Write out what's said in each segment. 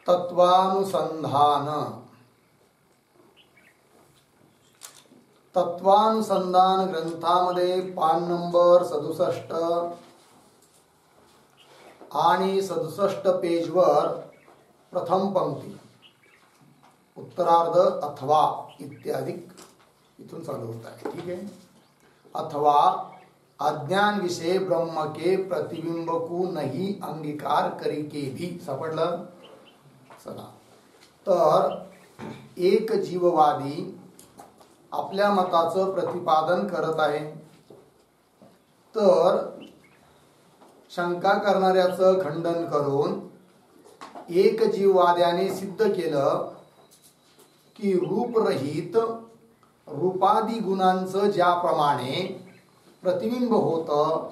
तत्वानुसंधान तत्वानुसंधान ग्रंथामध्ये पान नंबर 67 आणि 67 पेजवर प्रथम पंक्ती उत्तरार्ध अथवा इत्यादि इथून चालू होता है. ठीक है. अथवा अज्ञान विषय ब्रह्म के प्रतिबिंब को नहीं अंगीकार करी के भी. सापडलं. चला. तर एक जीववादी आपल्या मताचं प्रतिपादन करत आहे. तर शंका करणाऱ्याचं खंडन करून एक जीववाद्याने सिद्ध केलं की रूपरहित रूपादी गुणांचं ज्याप्रमाणे प्रतिबिंब होतं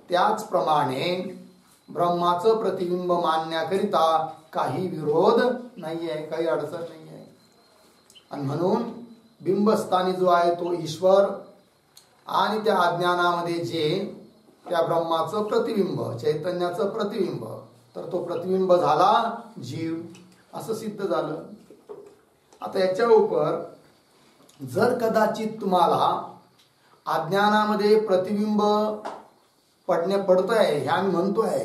त्याचप्रमाणे ब्रह्माचं प्रतिबिंब मानण्याकरिता काही विरोध नाही आहे, काही अडचण नाही आहे. आणि म्हणून बिंबस्थानी जो आहे तो ईश्वर आणि त्या अज्ञानामध्ये जे त्या ब्रह्माचं प्रतिबिंब चैतन्याचं प्रतिबिंब तर तो प्रतिबिंब झाला जीव असं सिद्ध झालं. आता याच्या उपर जर कदाचित तुम्हाला अज्ञानामध्ये प्रतिबिंब पडत आहे हे आम्ही म्हणतोय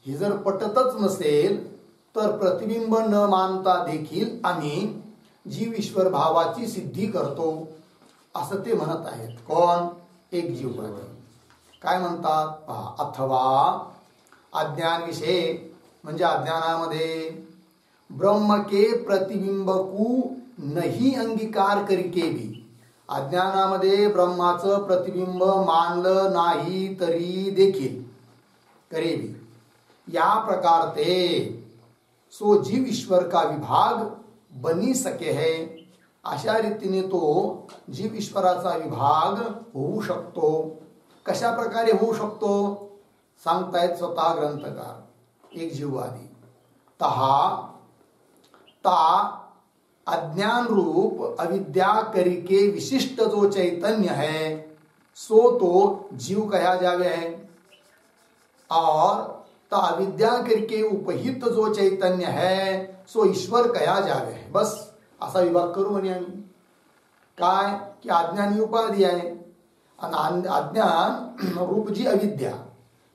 हे जर पटतच नसेल तर प्रतिबिंब न मानता देखील आम्ही जीव ईश्वर भावाची सिद्धी करतो असं ते म्हणत आहेत. कोण? एक जीववादी. काय म्हणतात पहा. अथवा अज्ञान विषय म्हणजे अज्ञानामध्ये ब्रह्म के प्रतिबिंब को नहीं अंगीकार करिके भी अज्ञानामध्ये ब्रह्माचं प्रतिबिंब मानलं नाही तरी देखील करे भी या प्रकार ते सो जीव ईश्वर का विभाग बनी सके है. अशा रीतीने तो जीव ईश्वराचा विभाग होऊ शकतो. कशा प्रकारे होऊ शकतो सांगतायत स्वतः ग्रंथकार एक जीववादी. ता अज्ञान रूप अविद्या करके विशिष्ट जो चैतन्य है सो तो जीव कहा जावे है और ता अविद्या करके उपहित जो चैतन्य है सो ईश्वर कहा जावे है. बस असा विभाग करू म्हणे आम्ही. काय की अज्ञान ही उपाधी आहे आणि अज्ञान रूप जी अविद्या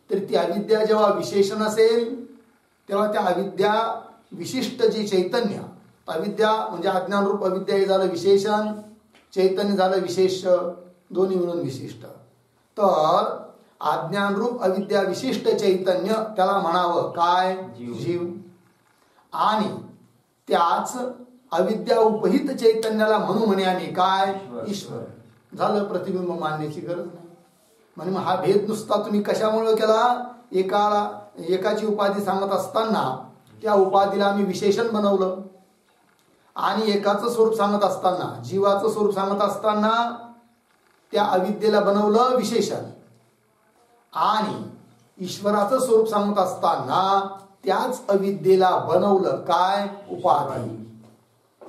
तर ती अविद्या जेव्हा विशेषण असेल तेव्हा त्या अविद्या विशिष्ट जी चैतन्य अविद्या म्हणजे अज्ञान रूप अविद्या हे झालं विशेषण चैतन्य झालं विशेष दोन्ही मिळून विशिष्ट. तर अज्ञान रूप अविद्या विशिष्ट चैतन्य त्याला म्हणावं काय जीव आणि त्याच अविद्या उपहित चैतन्याला म्हणू म्हणे आम्ही काय ईश्वर. झालं. प्रतिबिंब मानण्याची गरज नाही. म्हणजे हा भेद नुसता तुम्ही कशामुळे केला. एकाची उपाधी सांगत असताना त्या उपाधीला आम्ही विशेषण बनवलं आणि एकाचं स्वरूप सांगत असताना जीवाचं स्वरूप सांगत असताना त्या अविद्येला बनवलं विशेषण आणि ईश्वराचं स्वरूप सांगत असताना त्याच अविद्येला बनवलं काय उपाधी.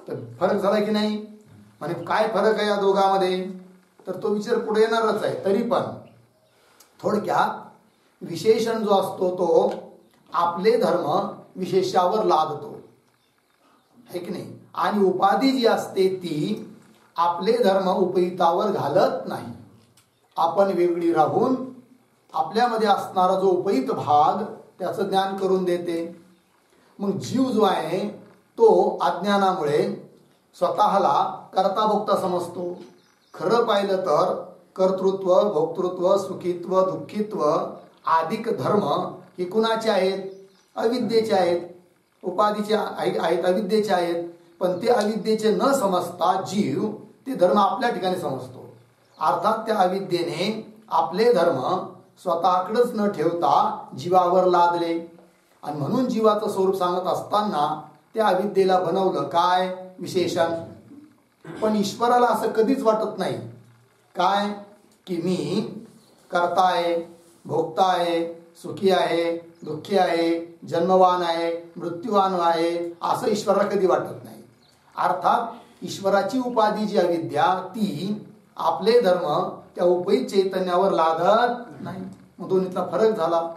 तर फरक झाला की नाही. म्हणजे काय फरक आहे या दोघांमध्ये तर तो विचार पुढे येणारच आहे. तरी पण थोडक्यात विशेषण जो असतो तो आपले धर्म विशेषावर लादतो है की नाही आणि उपाधी जी असते ती आपले धर्म उपहितावर घालत नाही. आपण वेगळी राहून आपल्यामध्ये असणारा जो उपहित भाग त्याचं ज्ञान करून देते. मग जीव जो आहे तो अज्ञानामुळे स्वतःला कर्ता भोक्ता समजतो. खरं पाहिलं तर कर्तृत्व भोक्तृत्व सुखित्व दुःखित्व आदिक धर्म हे कुणाचे आहेत अविद्येचे आहेत. उपाधीचे आहेत अविद्येचे आहेत. पण ते अविद्येचे न समजता जीव ते धर्म आपल्या ठिकाणी समजतो. अर्थात त्या अविद्येने आपले धर्म स्वतःकडेच न ठेवता जीवावर लादले आणि म्हणून जीवाचं स्वरूप सांगत असताना त्या अविद्येला बनवलं काय विशेषण. पण ईश्वराला असं कधीच वाटत नाही काय की मी कर्ता आहे भोक्ता आहे सुखी आहे दुःखी आहे जन्मवान आहे मृत्यूवान आहे असं ईश्वराला कधी वाटत नाही. अर्थात ईश्वराची उपाधी जी अविद्या ती आपले धर्म त्या उपहित चैतन्यावर लादत नाही. मग दोन्हीतला फरक झाला.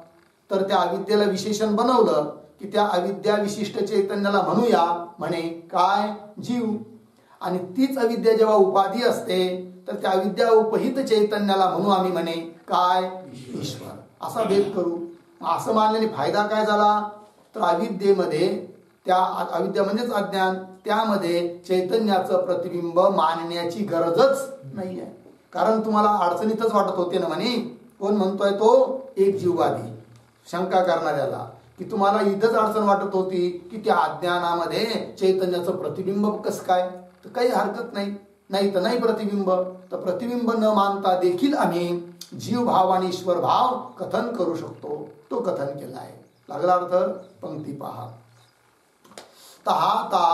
तर त्या अविद्येला विशेषण बनवलं की त्या अविद्या विशिष्ट चैतन्याला म्हणूया म्हणे काय जीव, आणि तीच अविद्या जेव्हा उपाधी असते तर त्या अविद्या उपहित चैतन्याला म्हणू आम्ही म्हणे काय ईश्वर, असा भेद करू. असं मानल्याने फायदा काय झाला तर अविद्येमध्ये, त्या अविद्या म्हणजेच अज्ञान, त्यामध्ये चैतन्याचं प्रतिबिंब मानण्याची गरजच नाही आहे. कारण तुम्हाला अडचणीतच वाटत होते ना म्हणे, कोण म्हणतोय तो एक जीववादी शंका करणाऱ्याला, की तुम्हाला इथंच अडचण वाटत होती की त्या अज्ञानामध्ये चैतन्याचं प्रतिबिंब कसं काय, तर काही हरकत नाही, नाही तर नाही प्रतिबिंब, तर प्रतिबिंब न मानता देखील आम्ही जीव भाव आणि ईश्वर भाव कथन करू शकतो. तो कथन केला आहे. लागला अर्थ. पंक्ती पहा. तहाता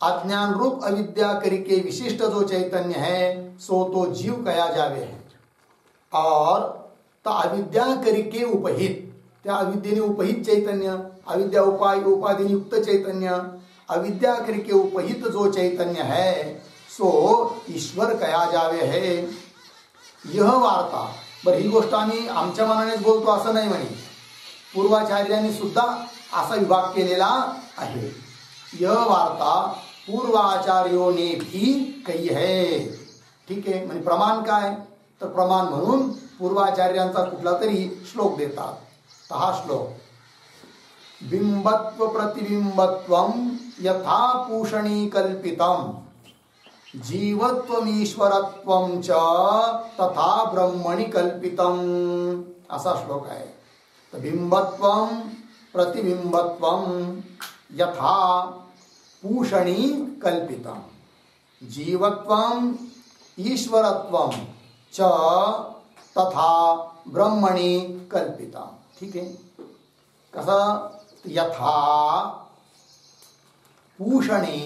अज्ञान रूप अविद्या करके विशिष्ट जो चैतन्य है सो तो जीव कया जावे है, और अविद्या करके उपहित, त्या अविद्येने उपहित चैतन्य, अविद्या उपाधि युक्त चैतन्य, अविद्या करके उपहित जो चैतन्य है सो ईश्वर कया जावे है. यह वार्ता, बरं ही गोष्ट आम्ही आमच्या मनानेच बोलतो असं नाही म्हणे, पूर्वाचार्यांनी सुद्धा असा विभाग केलेला आहे. यह वार्ता पूर्वाचार्यों ने भी कही है. ठीक आहे, म्हणजे प्रमाण काय तर प्रमाण म्हणून पूर्वाचार्यांचा कुठला तरी श्लोक देतात. तर हा श्लोक, बिंबत्व प्रतिबिंबत्वम यथा पूषणी कल्पितम जीवत्वमीश्वरत्वम च तथा ब्रह्मणि कल्पितम, असा श्लोक आहे. तर बिंबत्वम प्रतिबिंबत्वम यथा पूषणी कल्पितम जीवत्वम ईश्वरत्वम च तथा ब्रह्मणि कल्पितम. ठीक आहे, कसं, यथा पूषणी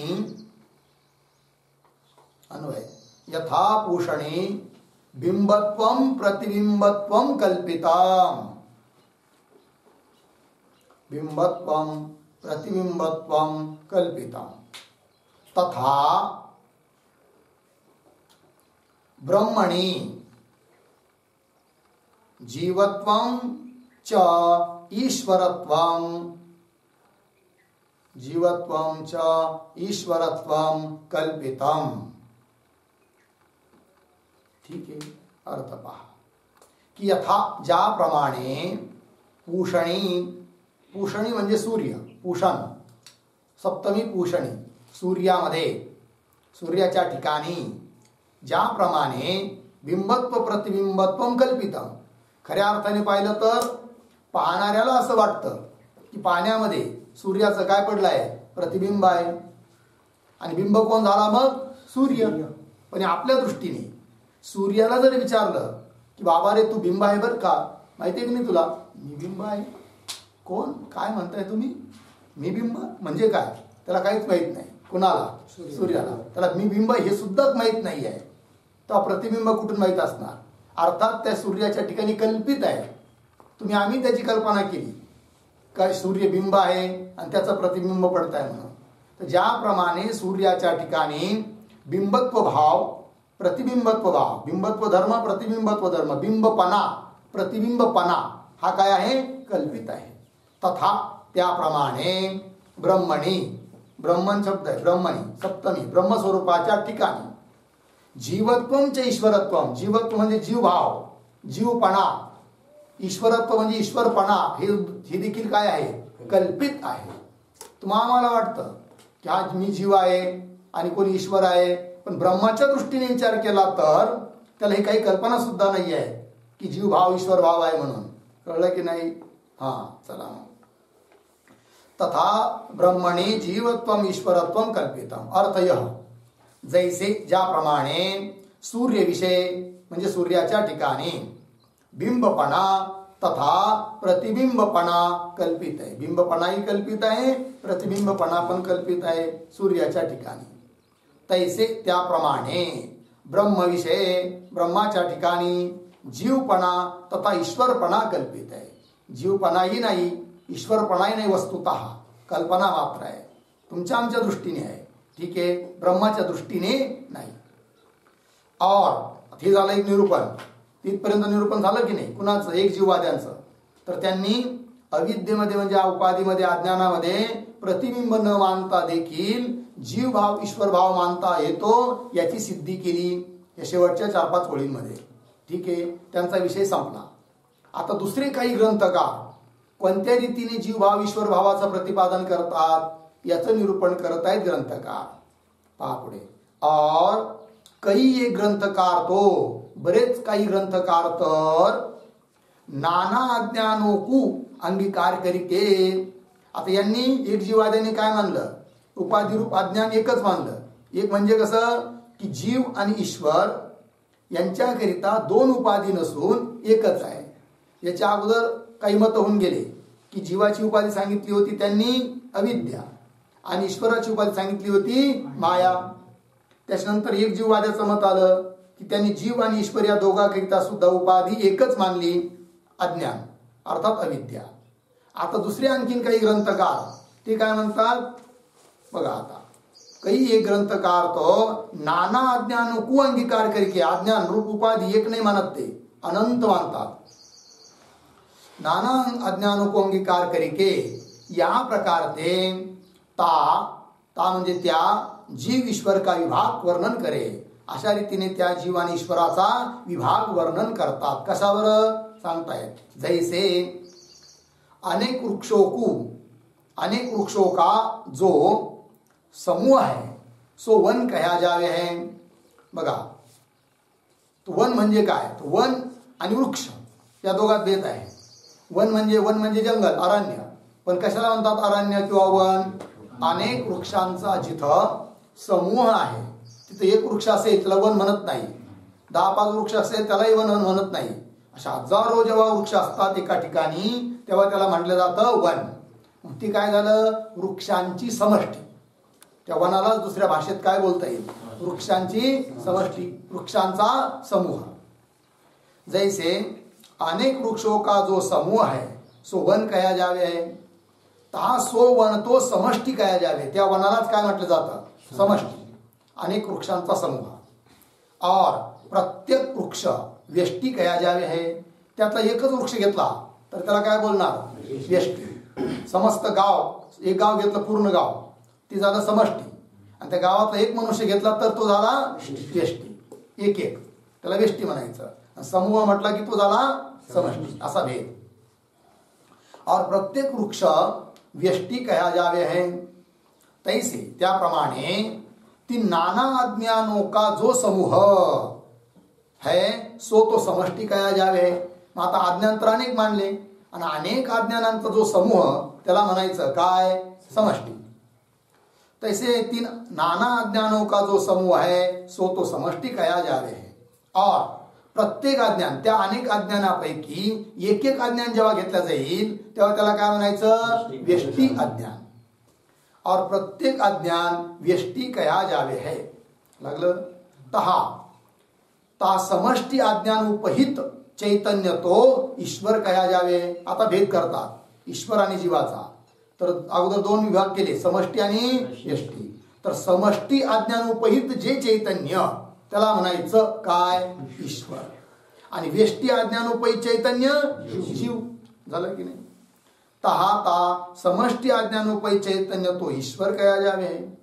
अन्वय, यथा पूषणी बिंबत्वम प्रतिबिंबत्वम कल्पितम, बिंबत्वम प्रतिबिंबत्वम कल्पितम तथा ब्रह्मणि जीवत्वम च ईश्वरत्वम, जीवत्वम च ईश्वरत्वम कल्पितम. ठीक आहे, अर्थ पहा की यथा, ज्याप्रमाणे पूषणी, पूषणी म्हणजे सूर्य, पूषण सप्तमी पूषणी, सूर्यामध्ये, सूर्याच्या ठिकाणी ज्याप्रमाणे बिंबत्व प्रतिबिंबत्व कल्पितम, खऱ्या अर्थाने पाहिलं तर पाहणाऱ्याला असं वाटतं की पाण्यामध्ये सूर्याचं काय पडलं आहे, प्रतिबिंब आहे, आणि बिंब कोण झाला मग सूर्य. पण आपल्या दृष्टीने सूर्याला जर विचारलं की बाबा रे तू बिंब आहे बरं का, माहिती आहे की नाही तुला, मी बिंब आहे. कोण, काय म्हणताय तुम्ही, मी बिंब म्हणजे काय, त्याला काहीच माहित नाही. कुणाला, सूर्याला. त्याला मी बिंब हे सुद्धा माहित नाही आहे, तर प्रतिबिंब कुठून माहित असणार. अर्थात त्या सूर्याच्या ठिकाणी कल्पित आहे. आम्ही त्याची कल्पना केली काय सूर्य बिंब आहे आणि त्याचं प्रतिबिंब पडत आहे म्हणून. तर ज्याप्रमाणे सूर्याच्या ठिकाणी बिंबत्व भाव प्रतिबिंबत्व भाव, बिंबत्व धर्म प्रतिबिंबत्व धर्म, बिंबपणा प्रतिबिंबपणा हा काय आहे, कल्पित आहे. तथा त्याप्रमाणे ब्रह्मणी, ब्रह्मन शब्द आहे, ब्रह्मणी सप्तमी ब्रह्मस्वरूपाच्या ठिकाणी जीवत्वम च ईश्वरत्वम, जीवत्व म्हणजे जीवभाव, जीवपणा, ईश्वरत्व म्हणजे ईश्वरपणा, हे देखील काय आहे, कल्पित आहे. तुम्हाला वाटतं की आज मी जीव आहे आणि कोणी ईश्वर आहे, पण ब्रह्माच्या दृष्टीने विचार केला तर त्याला ही काही कल्पना सुद्धा नाही आहे की जीव भाव ईश्वर भाव आहे म्हणून. कळलं की नाही. हा चला. तथा ब्रह्मणी जीवत्वम ईश्वरत्वम कल्पितम. अर्थ यह, जैसे ज्याप्रमाणे सूर्यविषय म्हणजे सूर्याच्या ठिकाणी बिंबपणा तथा प्रतिबिंबपणा कल्पित आहे. बिंबपणाही कल्पित आहे, प्रतिबिंबपणा पण कल्पित आहे सूर्याच्या ठिकाणी. तैसे त्याप्रमाणे ब्रह्मविषय ब्रह्माच्या ठिकाणी जीवपणा तथा ईश्वरपणा कल्पित आहे. जीवपणाही नाही, ईश्वरपणाही नाही, वस्तुतः कल्पना मात्र आहे. तुमच्या आमच्या दृष्टीने आहे, ठीक आहे, ब्रह्माच्या दृष्टीने नाही. और हे झालं एक निरूपण. तिथपर्यंत निरूपण झालं की नाही कुणाचं, एक जीववाद्यांचं. तर त्यांनी अविद्येमध्ये म्हणजे उपाधीमध्ये अज्ञानामध्ये प्रतिबिंब न मानता देखील जीव भाव ईश्वर भाव मानता येतो याची सिद्धी केली या शेवटच्या 4-5 ओळींमध्ये. ठीक आहे, त्यांचा विषय संपला. आता दुसरे काही ग्रंथकार कोणत्या रीतीने जीव भाव ईश्वर भावाचं प्रतिपादन करतात याचं निरूपण करत आहेत ग्रंथकार. पहा पुढे. और कई एक ग्रंथकार तो बरेच काही ग्रंथकार तर नाना अज्ञानों को अंगीकार करीते. आता यांनी एक जीवाद्याने काय मानलं, उपाधिरूप अज्ञान एकच मानलं. एक म्हणजे कसं की जीव आणि ईश्वर यांच्याकरिता 2 उपाधी नसून एकच आहे. याच्या अगोदर काही मत होऊन गेले की जीवाची उपाधी सांगितली होती त्यांनी अविद्या आणि ईश्वराची उपाधी सांगितली होती माया. त्याच्यानंतर एक जीववाद्याचं मत आलं की त्यांनी जीव आणि ईश्वर या दोघांकरिता सुद्धा उपाधी एकच मानली, अज्ञान अर्थात अविद्या. आता दुसरे आणखीन काही ग्रंथकार ते काय म्हणतात बघा. आता काही एक ग्रंथकार तो नाना अज्ञान को अंगीकार करके, अज्ञान रूप उपाधी एक नाही मानत, ते अनंत मानतात. नाना अज्ञानों को अंगीकार करके या प्रकार ते ता म्हणजे त्या जीव ईश्वर का विभाग वर्णन करे, अशा रीतीने त्या जीव आणि ईश्वराचा विभाग वर्णन करतात. कशावर सांगतायत. जैसे अनेक वृक्षों का जो समूह है सो वन कहा जावे है. बघा, तो वन म्हणजे काय, तो वन आणि वृक्ष या दोघात भेद आहे. वन म्हणजे जंगल, अरण्य. पण कशाला म्हणतात अरण्य किंवा वन, अनेक वृक्षांचा जिथं समूह आहे तिथे एक वृक्ष असेल त्याला वन म्हणत नाही, 10-5 वृक्ष असेल त्यालाही वन म्हणत नाही. अशा हजारो जेव्हा वृक्ष असतात एका ठिकाणी तेव्हा त्याला म्हटलं जातं वन. ती काय झालं, वृक्षांची समष्टी. त्या वनाला दुसऱ्या भाषेत काय बोलता येईल, वृक्षांची समष्टी, वृक्षांचा समूह. जैसे अनेक वृक्षों का जो समूह है सो वन कहा जावे है, ता सो वन तो समष्टी कहा जावे. त्या वनालाच काय म्हटलं जातं, समष्टी, अनेक वृक्षांचा समूह. और प्रत्येक वृक्ष व्यष्टी कहा जावे है. त्यातला एकच वृक्ष घेतला तर त्याला काय बोलणार, व्यष्टी. समस्त गाव, एक गाव घेतलं पूर्ण गाव, ती झालं समष्टी. आणि त्या गावातला एक मनुष्य घेतला तर तो झाला व्यष्टी. एक त्याला व्यष्टी म्हणायचं. समूह म्हटला की तो झाला समष्टी, असा भेद. और प्रत्येक वृक्ष व्यष्टी कहा जावे है. तैसे त्याप्रमाणे ती नाना अज्ञानों का जो समूह है सो तो समष्टी कहा जावे. आता अज्ञान तर अनेक मानले आणि अनेक अज्ञानांचा जो समूह त्याला म्हणायचं काय, समष्टी. तैसे तीन नाना अज्ञानों का जो समूह है सो तो समष्टि कहा जावे है. और प्रत्येक अज्ञान, त्या अनेक अज्ञानापैकी एक एक अज्ञान जेव्हा घेतलं जाईल तेव्हा त्याला काय म्हणायचं, व्यष्टी अज्ञान. और प्रत्येक अज्ञान व्यष्टी कहा जावे है. लागलं. ता समष्टि अज्ञान उपहित चैतन्य तो ईश्वर कहा जावे. आता भेद करतात ईश्वर आणि जीवाचा. तर अगोदर 2 विभाग केले, समष्टी आणि व्यष्टी. तर समष्टी अज्ञान उपहित जे चैतन्य त्याला म्हणायचं काय, ईश्वर. आणि व्यष्टी अज्ञान उपहित चैतन्य जीव. झालं की नाही. ता समष्टि अज्ञान उपहित चैतन्य तो ईश्वर कहा जावे है.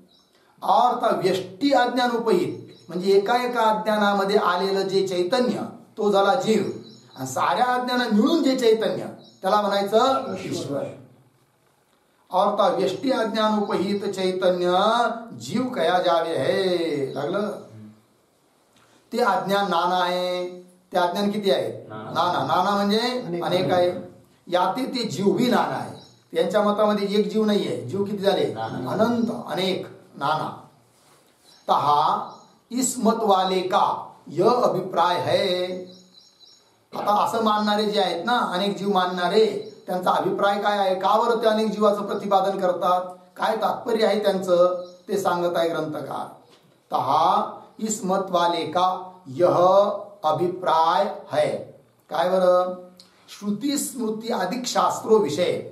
और ता व्यष्टी अज्ञान उपहित म्हणजे एका एका अज्ञानामध्ये आलेलं जे चैतन्य तो झाला जीव. आणि साऱ्या अज्ञाना मिळून जे चैतन्य त्याला म्हणायचं ईश्वर. और ता व्यष्टी अज्ञान उपहित चैतन्य जीव कहा जावे है. लागलं. ते अज्ञान नाना आहे. ते अज्ञान किती आहे, नाना म्हणजे अनेक आहे. याते ते जीव भी नाना आहे. यांच्या मतामध्ये एक जीव नाही आहे. जीव किती झाले, अनंत, अनेक, नाना. तहा इस मत वाले का यह अभिप्राय है. आता असं मानणारे जे आहेत ना, अनेक जीव मानणारे, त्यांचा अभिप्राय काय आहे, का बरं ते अनेक जीवाचं प्रतिपादन करतात, काय तात्पर्य आहे त्यांचं, ते सांगत आहे ग्रंथकार. तहा इस मत वाले का यह अभिप्राय है. काय बरं, श्रुती स्मृती अधिक शास्त्रो विषय,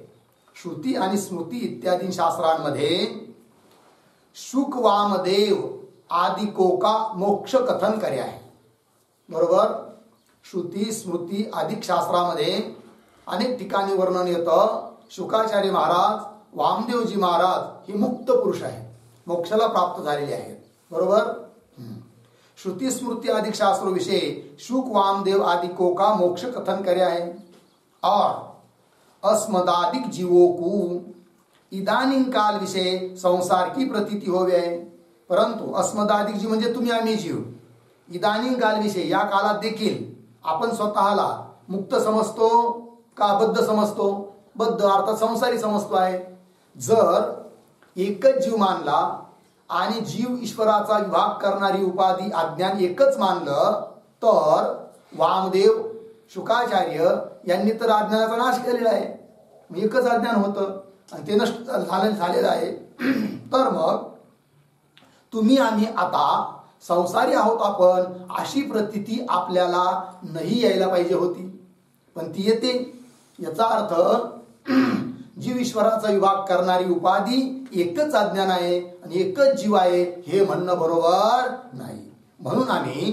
श्रुती आणि स्मृती इत्यादी शास्त्रांमध्ये शुक वामदेव आदिकों का मोक्ष कथन करे आहे. बरोबर. श्रुती स्मृती अधिक शास्त्रामध्ये अनेक ठिकाणी वर्णन येतं शुकाचार्य महाराज, वामदेवजी महाराज हे मुक्त पुरुष आहेत, मोक्षाला प्राप्त झालेले आहेत. बरोबर. श्रुति स्मृति आदि शास्त्रों विषय शुक वामदेव आदि को का मोक्ष कथन करया है. और अस्मदादिक जीवों को इदानीं काल विषय संसार की प्रतीति हो गए. परंतु अस्मदादिक जीव म्हणजे तुम्ही आम्ही जीव, इदानीं काल विषय या कालात देखील आपण स्वतःला मुक्त समजतो का बद्ध समजतो? बद्ध अर्थात संसारी समजतो आहे. जर एकच जीव मानला आणि जीव ईश्वराचा विभाग करणारी उपाधी अज्ञान एकच मानलं तर वामदेव शुकाचार्य यांनी तर अज्ञानाचा नाश केलेला आहे. एकच अज्ञान होतं आणि ते नष्ट झालेलं आहे. तर मग तुम्ही आम्ही आता संसारी आहोत आपण, अशी प्रतीती आपल्याला नाही यायला पाहिजे होती, पण ती येते. याचा अर्थ जीव ईश्वराचा विभाग करणारी उपाधी एकच अज्ञान आहे आणि एकच जीव आहे हे म्हणणं बरोबर नाही. म्हणून आम्ही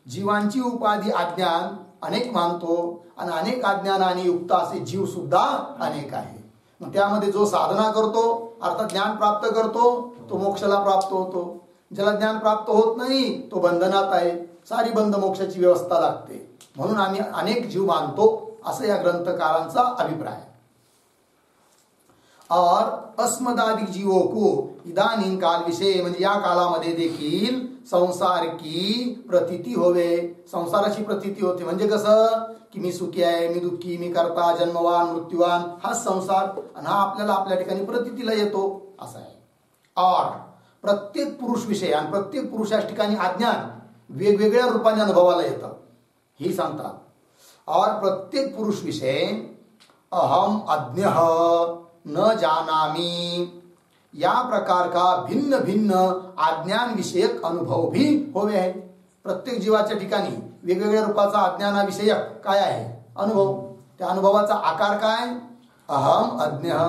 जीवांची उपाधी अज्ञान अनेक मानतो आणि अनेक अज्ञानाने युक्त असे जीव सुद्धा अनेक आहे. मग त्यामध्ये जो साधना करतो अर्थात ज्ञान प्राप्त करतो तो मोक्षाला प्राप्त होतो. ज्याला ज्ञान प्राप्त होत नाही तो बंधनात आहे. सारी बंध मोक्षाची व्यवस्था लागते. म्हणून आम्ही अनेक जीव मानतो असं या ग्रंथकारांचा अभिप्राय. और अस्मदादिक जीवों को इदानीं काल विषय म्हणजे या कालामध्ये देखील संसार की प्रतीती होवे. संसाराची प्रतीती होते म्हणजे कसं की मी सुखी आहे, मी दुःखी, मी करता, जन्मवान, मृत्यूवान, हा संसार आणि हा आपल्याला आपल्या ठिकाणी प्रतीतीला येतो असा आहे. और प्रत्येक पुरुष विषय आणि प्रत्येक पुरुषाच्या ठिकाणी अज्ञान वेगवेगळ्या रूपाने अनुभवाला येतं हे सांगतात. और प्रत्येक पुरुष विषय अहम अज्ञः न जानामी या प्रकार का भिन्न भिन्न अज्ञान विषयक अनुभव भी होवे आहे. प्रत्येक जीवाच्या ठिकाणी वेगवेगळ्या रूपाचा अज्ञानाविषयक काय आहे? अनुभव. त्या अनुभवाचा आकार काय? अहम अज्ञः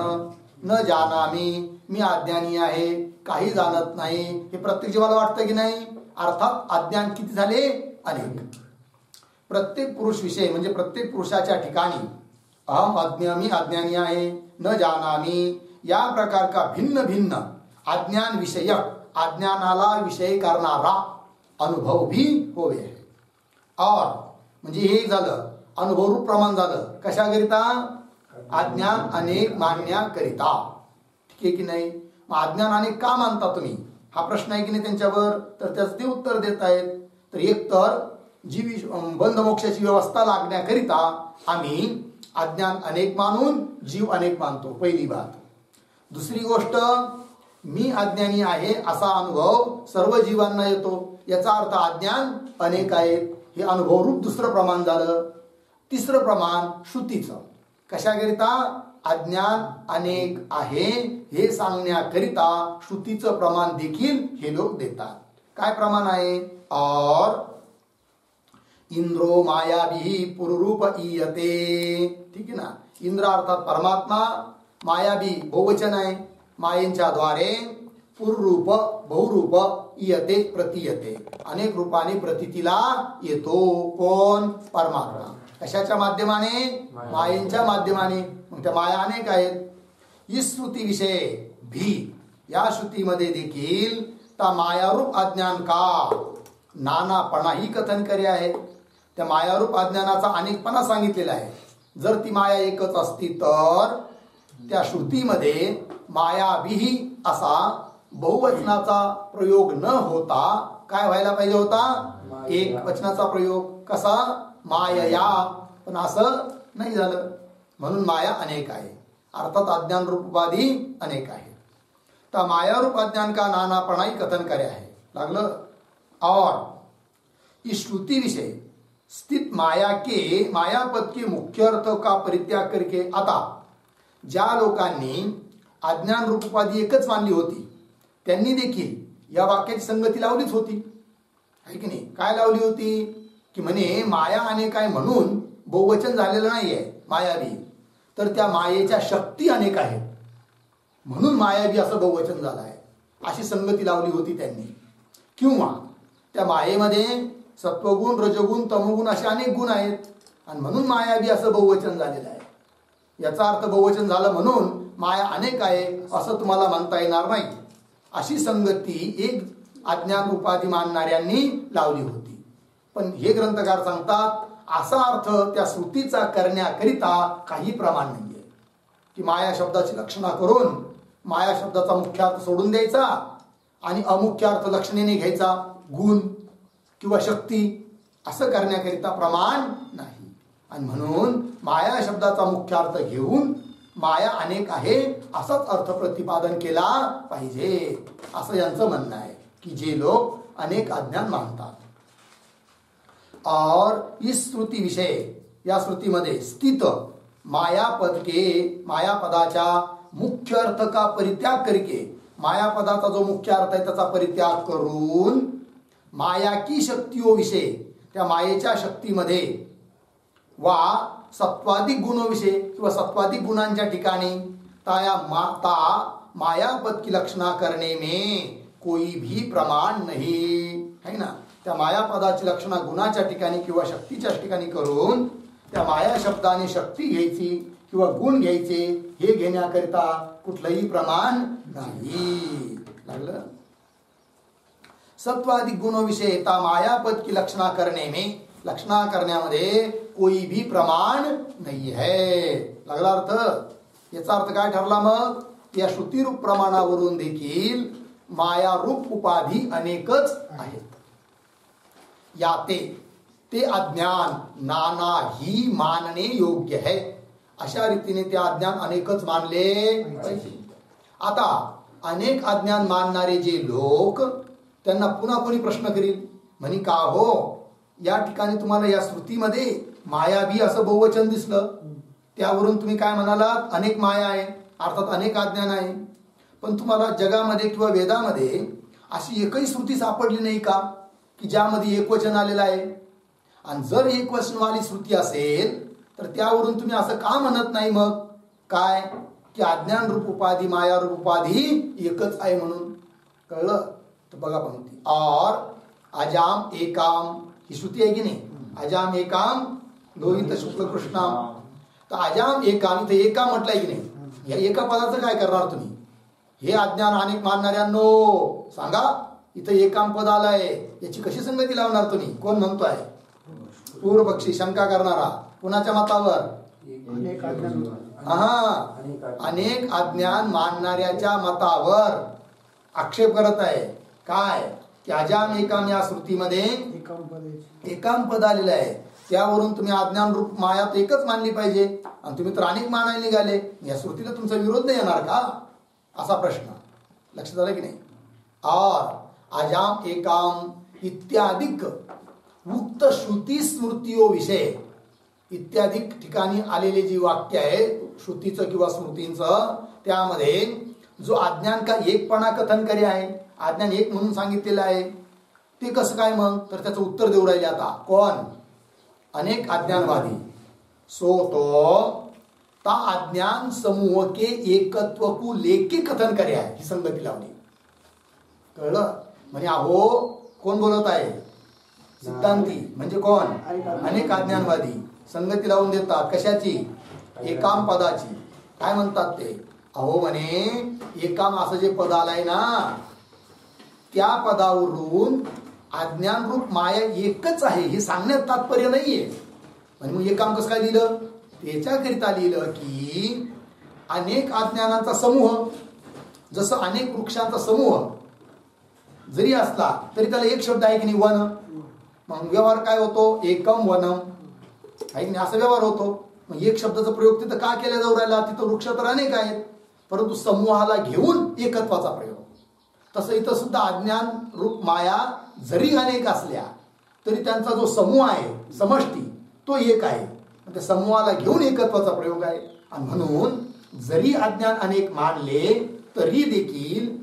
न जानामी, मी अज्ञानी आहे, काही जाणत नाही, हे प्रत्येक जीवाला वाटतं की नाही? अर्थात अज्ञान किती झाले? अनेक. प्रत्येक पुरुष विषय म्हणजे प्रत्येक पुरुषाच्या ठिकाणी अहम अज्ञ, मी अज्ञानी आहे, न जानामी या प्रकार का भिन्न भिन्न अज्ञान विषयक अज्ञानाला विषय करणारा अनुभव भी होवे है. और म्हणजे हे झालं अनुभवरूप प्रमाण झालं कशाकरिता? अज्ञान अनेक मानण्याकरिता. ठीक आहे की नाही? मग अज्ञान अनेक का मानता तुम्ही हा प्रश्न आहे की नाही त्यांच्यावर? तर त्याचं ते उत्तर देत आहेत. तर एक तर जीव बंध मोक्षाची व्यवस्था लागण्याकरिता आम्ही अज्ञान अनेक मानून जीव अनेक मानतो, पहिली बात. दुसरी गोष्ट, मी अज्ञानी आहे असा अनुभव सर्व जीवांना येतो. याचा अर्थ अज्ञान अनेक आहेत हे अनुभवरूप दुसरं प्रमाण झालं. तिसरं प्रमाण श्रुतीचं. कशाकरिता? अज्ञान अनेक आहे हे सांगण्याकरिता श्रुतीचं प्रमाण देखील हे लोक देतात. काय प्रमाण आहे? और इंद्रो मायावी पुरुरूप ईयते. ठीक आहे ना? इंद्र अर्थात परमात्मा, मायावी बहुवचन आहे, मायेच्या द्वारे पुरुरूप बहुरूप ईयते प्रतीयते, अनेक रूपाने प्रतीतीला येतो. कोण? परमात्मा. कशाच्या माध्यमाने? मायेच्या माध्यमाने. मग त्या माया अनेक आहेत. इस श्रुती विषय भी, या श्रुतीमध्ये देखील त्या मायारूप अज्ञान का नानापणाही कथन करे आहे. त्या मायारूप अज्ञानाचा अनेकपणा सांगितलेला आहे. जर ती माया एकच असती तर त्या श्रुतीमध्ये मायाविही असा बहुवचनाचा प्रयोग न होता काय व्हायला पाहिजे होता? एक वचनाचा प्रयोग. कसा? मायया. पण असं नाही झालं. म्हणून माया अनेक आहे, अर्थात अज्ञान रूप उपाधी अनेक आहे. तर मायारूप अज्ञान का नानापणाही कथन करे आहे लागलं. और इस श्रुति विषय स्थित माया के मायापद के मुख्य अर्थ का परित्याग करके, आता ज्या लोकांनी अज्ञान रूप उपाधी एकच मानली होती त्यांनी देखील या वाक्याची संगती लावलीच होती, आहे की नाही? काय लावली होती? की म्हणे माया अनेक आहे म्हणून बहुवचन झालेलं नाहीये मायावी, तर त्या मायेच्या शक्ती अनेक आहेत म्हणून मायावी असं बहुवचन झालं आहे, अशी संगती लावली होती त्यांनी. किंवा त्या मायेमध्ये सत्वगुण, रजगुण, तमोगुण असे अनेक गुण आहेत आणि म्हणून मायावी असं बहुवचन झालेलं आहे. याचा अर्थ बहुवचन झालं म्हणून माया अनेक आहे असं तुम्हाला म्हणता येणार नाही. अशी संगती एक अज्ञान उपाधी मानणाऱ्यांनी लावली होती. पण हे ग्रंथकार सांगतात असा अर्थ त्या श्रुतीचा करण्याकरिता काही प्रमाण नाहीये की माया शब्दाची लक्षणा करून माया शब्दाचा मुख्य अर्थ सोडून द्यायचा आणि अमुख्य अर्थ लक्षणेने घ्यायचा, गुण किंवा शक्ती, असं करण्याकरिता प्रमाण नाही. आणि म्हणून माया शब्दाचा मुख्य अर्थ घेऊन माया अनेक आहे असाच अर्थ प्रतिपादन केला पाहिजे, असं यांचं म्हणणं आहे कि जे लोग अनेक अज्ञान मानतात. और इस श्रुति विषय, या श्रुतीमध्ये स्थित मायापद के, मायापदाच्या मुख्य अर्थ का परित्याग करके, मायापदाचा जो मुख्य अर्थ आहे त्याचा परित्याग करून माया की शक्तियों विषय, त्या मायेच्या शक्तीमध्ये वा सत्वाधिक गुणोविषय किंवा सत्वाधिक गुणांच्या ठिकाणी मायापद की लक्षणा करने में कोई भी प्रमाण नहीं है ना. त्या मायापदाची लक्षणा गुणाच्या ठिकाणी किंवा शक्तीच्या ठिकाणी करून त्या माया शब्दाने शक्ती घ्यायची किंवा गुण घ्यायचे हे घेण्याकरिता कुठलंही प्रमाण नाही. लागलं. सत्वाधिक गुणों विषय मायापद की लक्षणा करने में, लक्षणा करण्यामध्ये कोई भी प्रमाण नाही है. लागला अर्थ. याचा अर्थ काय ठरला मग? या श्रुतीरूप प्रमाणावरून देखील माया रूप उपाधी अनेकच आहेत. याते ते अज्ञान नाना ही मानणे योग्य है. अशा रीतीने ते अज्ञान अनेकच मानले पाहिजे. आता अनेक अज्ञान मानणारे जे लोक, त्यांना पुन्हा कोणी प्रश्न करील म्हणे का हो या ठिकाणी तुम्हाला या श्रुतीमध्ये माया बी असं बहुवचन दिसलं, त्यावरून तुम्ही काय म्हणालात अनेक माया आहे, अर्थात अनेक अज्ञान आहे. पण तुम्हाला जगामध्ये किंवा वेदामध्ये अशी एकही श्रुती सापडली नाही का की ज्यामध्ये एकवचन आलेलं आहे? आणि जर एकवचनवाली श्रुती असेल तर त्यावरून तुम्ही असं का म्हणत नाही मग काय की अज्ञान रूप उपाधी माया रूप उपाधी एकच आहे म्हणून? कळलं? तर बघा पंक्ती. और अजाम एकाम ही श्रुती आहे की नाही? अजाम एकाम लोहित शुक्ल कृष्णाम. तर अजाम एकाम, इथे एका म्हटलंय की नाही? या एका पदाचं काय करणार तुम्ही? हे अज्ञान अनेक मानणाऱ्यांनो सांगा, इथं एकाम पद आलंय, याची कशी संगती लावणार तुम्ही? कोण म्हणतोय? पूर्वपक्षी, शंका करणारा. कुणाच्या मतावर? अनेक अज्ञान मानणाऱ्याच्या मतावर आक्षेप करत आहे. काय की अजाम एकाम या श्रुतीमध्ये एकाम पद आलेलं आहे, त्यावरून तुम्ही अज्ञान रूप माया एकच मानली पाहिजे आणि तुम्ही तर अनेक मानायला निघाले. या श्रुतीला तुमचा विरोध नाही येणार का? असा प्रश्न लक्षात आला की नाही? और अजाम एकाम इत्यादिक उक्त श्रुती स्मृतियो विषय, इत्यादी ठिकाणी आलेले जी वाक्य आहे श्रुतीचं किंवा स्मृतींचं, त्यामध्ये जो अज्ञान का एकपणा कथन करे आहे, अज्ञान एक म्हणून सांगितलेलं आहे, ते कसं काय मग? तर त्याचं उत्तर देऊ राहिले आता. कोण? अनेक अज्ञानवादी. सो तो ता अज्ञान समूह के एकत्व को लेके कथन करे आहे, ही संगती लावली. कळलं? म्हणजे अहो कोण बोलत आहे? सिद्धांती. म्हणजे कोण? अनेक अज्ञानवादी. संगती लावून देतात कशाची? एकाम पदाची. काय म्हणतात ते? अहो म्हणे एकाम असं जे पद आलंय ना, त्या पदावरून अज्ञान रूप माया एकच आहे हे सांगण्यात तात्पर्य नाहीये. म्हणजे मग एकाम कसं काय लिहिलं? त्याच्याकरिता लिहिलं की अनेक अज्ञानांचा समूह, जसं अनेक वृक्षांचा समूह जरी असला तरी त्याला एक शब्द आहे की नाही? वन. मग व्यवहार काय होतो? एकम वनम आहे की नाही? असा व्यवहार होतो. मग एक शब्दाचा प्रयोग तिथं का केला जाऊ राहिला? तिथं वृक्ष तर अनेक आहेत, परंतु समूहाला घेऊन एकत्वाचा प्रयोग. तसं इथं सुद्धा अज्ञान रूप माया जरी अनेक असल्या तरी त्यांचा जो समूह आहे, समष्टी, तो एक आहे. त्या समूहाला घेऊन एकत्वाचा प्रयोग आहे. आणि म्हणून जरी अज्ञान अनेक मानले तरी देखील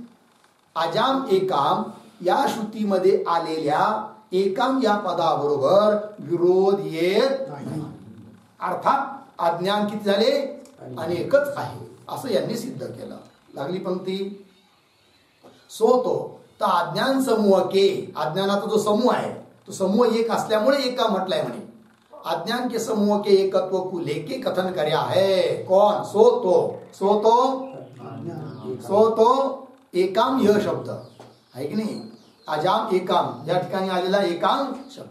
अजाम एकाम या श्रुतीमध्ये आलेल्या एकाम या पदाबरोबर विरोध येत नाही. अर्थात अज्ञान किती झाले? अनेकच आहे असं यांनी सिद्ध केलं. लागली पंक्ती. सो तो तर अज्ञान समूह के, अज्ञानाचा जो समूह आहे तो समूह एक असल्यामुळे एका म्हटलाय म्हणे. अज्ञान के समूह के एकत्व को लेके कथन कर्या है। कौन? सो तो एकाम यह शब्द आहे की नाही, अजाम एकाम या ठिकाणी आलेला एकाम शब्द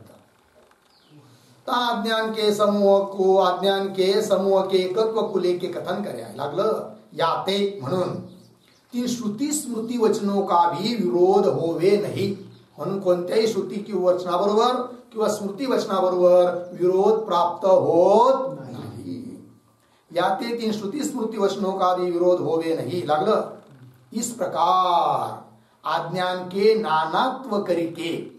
अज्ञान के समूह के एकत्व को लेके कथन कर्या लागलं याते म्हणून तीन श्रुती स्मृती वचनों का भी विरोध होवे नाही, म्हणून कोणत्याही श्रुती किंवा वचनाबरोबर किंवा स्मृती वचनाबरोबर विरोध प्राप्त होत नाही। याते तीन श्रुती स्मृती वचनों का भी विरोध होवे नहीं लागलं। इस प्रकार अज्ञान के नानात्व करके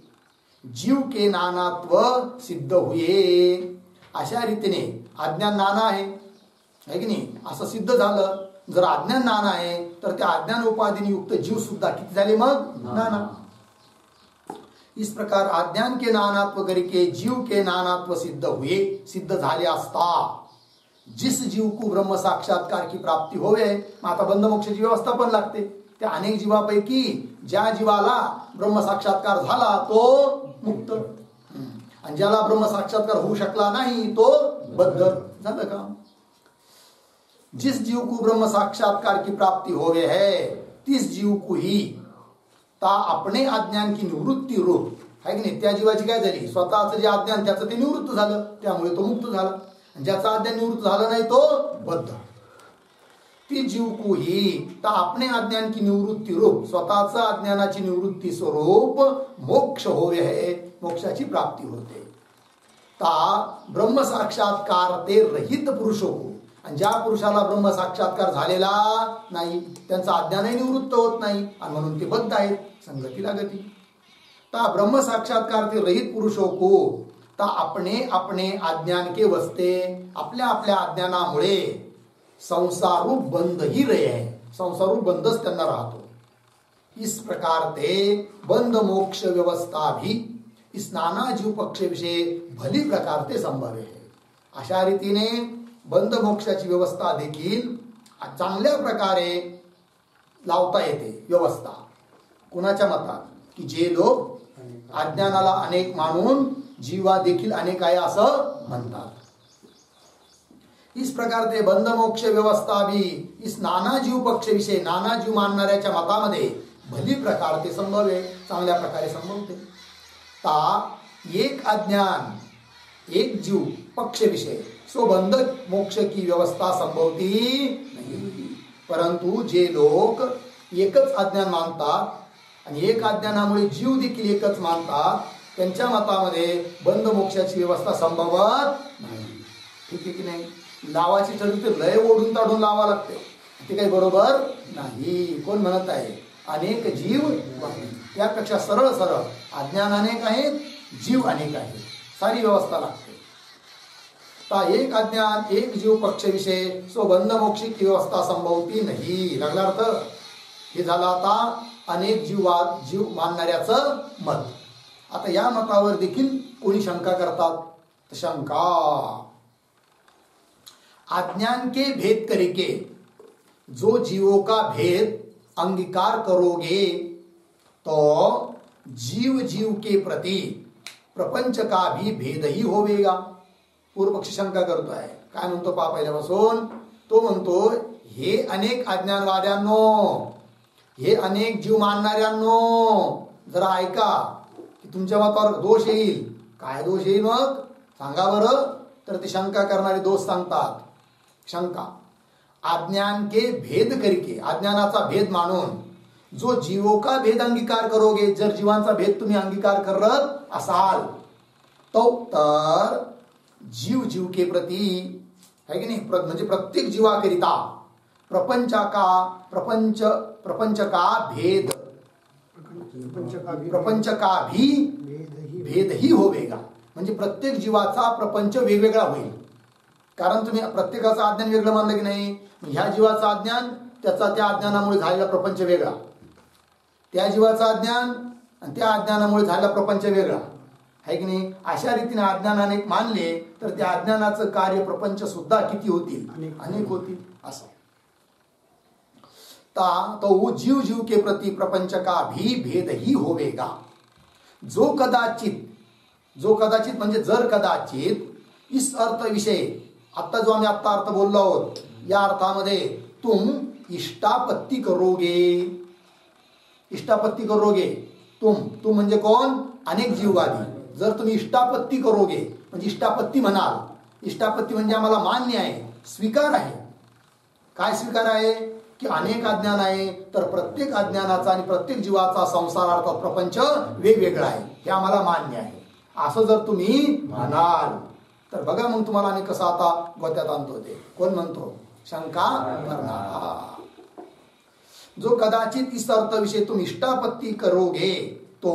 जीव के नानात्व सिद्ध हुए। अशा रीतीने अज्ञान नाना आहे की नाही असं सिद्ध झालं। जर अज्ञान नाना आहे तर त्या अज्ञान उपाधीने युक्त जीव सुद्धा किती झाले मग? नाना। इस प्रकार अज्ञान के नानात्व करके जीव के नानात्व सिद्ध हुए, सिद्ध झाले असता जिस जीव को ब्रह्म साक्षात्कार की प्राप्ती होवे, आता बंध मोक्षाची व्यवस्था पण लागते। त्या अनेक जीवापैकी ज्या जीवाला ब्रह्म साक्षात्कार झाला तो मुक्त, आणि ज्याला ब्रह्म साक्षात्कार होऊ शकला नाही तो बद्ध झालं काम। जिस जीव को ब्रह्म साक्षात्कार की प्राप्ती होवे है तीस जीव को ही ता अपने अज्ञान की निवृत्ती रूप है की नाही, त्या जीवाची काय झाली? स्वतःचं जे अज्ञान त्याचं ते निवृत्त झालं, त्यामुळे तो मुक्त झाला। ज्याचा अज्ञान निवृत्त झालं नाही तो बद्ध। ती जीव को ही ता अपने अज्ञान की निवृत्ती रूप स्वतःचं अज्ञानाची निवृत्ती स्वरूप मोक्ष होवे है, मोक्षाची प्राप्ती होते। ता ब्रह्म साक्षात्कार ते रहित पुरुषो, आणि ज्या पुरुषाला ब्रह्म साक्षात्कार झालेला नाही त्यांचा अज्ञानही निवृत्त होत नाही आणि म्हणून ते बद्ध आहेत, संगतीला गती। ता ब्रह्म साक्षात्कार ते रहित पुरुषों को ता अपने अपने अज्ञान के वस्ते, आपल्या आपल्या अज्ञानामुळे संसारूप बंध ही रहे हैं, संसारूप बंधच त्यांना राहतो। इस प्रकार ते बंध मोक्ष व्यवस्था भी इस नाना जीव पक्ष विषय भली प्रकार ते संभव है। अशा रीतीने बंध मोक्षाची व्यवस्था देखील चांगल्या प्रकारे लावता येते व्यवस्था। कुणाच्या मतात? की जे लोक अज्ञानाला अनेक मानून जीवा देखील अनेक आहे असं म्हणतात। इस प्रकार ते बंध मोक्ष व्यवस्था भी इस नाना जीव पक्ष विषय, नाना जीव मानणाऱ्याच्या मतामध्ये भली प्रकार ते संभव आहे, चांगल्या प्रकारे संभवते। ता एक अज्ञान एक जीव पक्ष विषय सो बंध मोक्ष की व्यवस्था संभवती नहीं, परंतु जे लोक एकच अज्ञान मानतात आणि एक अज्ञानामुळे जीव देखील एकच मानतात त्यांच्या मतामध्ये बंध मोक्षाची व्यवस्था संभवत नाही। ठीक आहे की नाही? लावाची ठरली तर लय ओढून ताडून लावा लागते, ते काही बरोबर नाही। कोण म्हणत आहे? अनेक जीव त्यापेक्षा सरळ सरळ अज्ञान अनेक आहेत, जीव अनेक आहेत, सारी व्यवस्था लागते। ता एक अज्ञान एक जीव पक्ष विषय सो बंध मोक्षी की व्यवस्था संभवती नाही। लागला अर्थ? हे झालं आता अनेक जीव मानणाऱ्याचं मत। आता या मतावर देखील कोणी शंका करतात? तर शंका अज्ञान के भेद करके जो जीवों का भेद अंगीकार करोगे तो जीव जीव के प्रति प्रपंच का भी भेद ही होवेगा। पूर्व पक्षी शंका करतोय, काय म्हणतो पहा पहिल्यापासून? तो म्हणतो हे अनेक अज्ञानवाद्यांनो, हे अनेक जीव मानणाऱ्यांनो, जरा ऐका की तुमच्या मतावर दोष येईल। काय दोष येईल मग सांगा बरं? तर ते शंका करणारे दोष सांगतात। शंका अज्ञान के भेद करके, अज्ञानाचा भेद मानून जो जीवों का भेद अंगीकार करोगे, जर जीवांचा भेद तुम्ही अंगीकार करत असाल तो तर जीव जीव के प्रति है की नाही, म्हणजे प्रत्येक जीवाकरिता प्रपंच का भी भेद ही होवेगा, म्हणजे प्रत्येक जीवाचा प्रपंच वेगवेगळा होईल। कारण तुम्ही प्रत्येकाचं अज्ञान वेगळं मानलं की नाही, ह्या जीवाचं अज्ञान त्याचा त्या अज्ञानामुळे झालेला प्रपंच वेगळा, त्या जीवाचं अज्ञान आणि त्या अज्ञानामुळे झालेला प्रपंच वेगळा है की नाही। अशा रीतीने अज्ञानाने मानले तर त्या अज्ञानाचं कार्य प्रपंच सुद्धा किती होतील? अनेक होतील असं। तो वो जीव जीव के प्रति प्रपंच का भी भेद ही होवेगा। जो कदाचित म्हणजे जर कदाचित इस अर्थ विषय, आता जो आम्ही आता अर्थ बोललो आहोत, या अर्थामध्ये तुम इष्टापत्ती करोगे. इष्टापत्ती करोगे. तुम म्हणजे कोण? अनेक जीववादी. जर तुम्ही इष्टापत्ती करोगे म्हणजे इष्टापत्ती म्हणाल. इष्टापत्ती म्हणजे आम्हाला मान्य आहे, स्वीकार आहे. काय स्वीकार आहे? की अनेक अज्ञान आहे, तर प्रत्येक अज्ञानाचा आणि प्रत्येक जीवाचा संसार अर्थात प्रपंच वेगवेगळा आहे, हे आम्हाला मान्य आहे. असं जर तुम्ही म्हणाल तर बघा मग तुम्हाला आम्ही कसं आता गोत्यात आणतो. ते कोण म्हणतो? शंका करणारा. जो कदाचित इस अर्थ विषय तुम इष्टापत्ति करोगे तो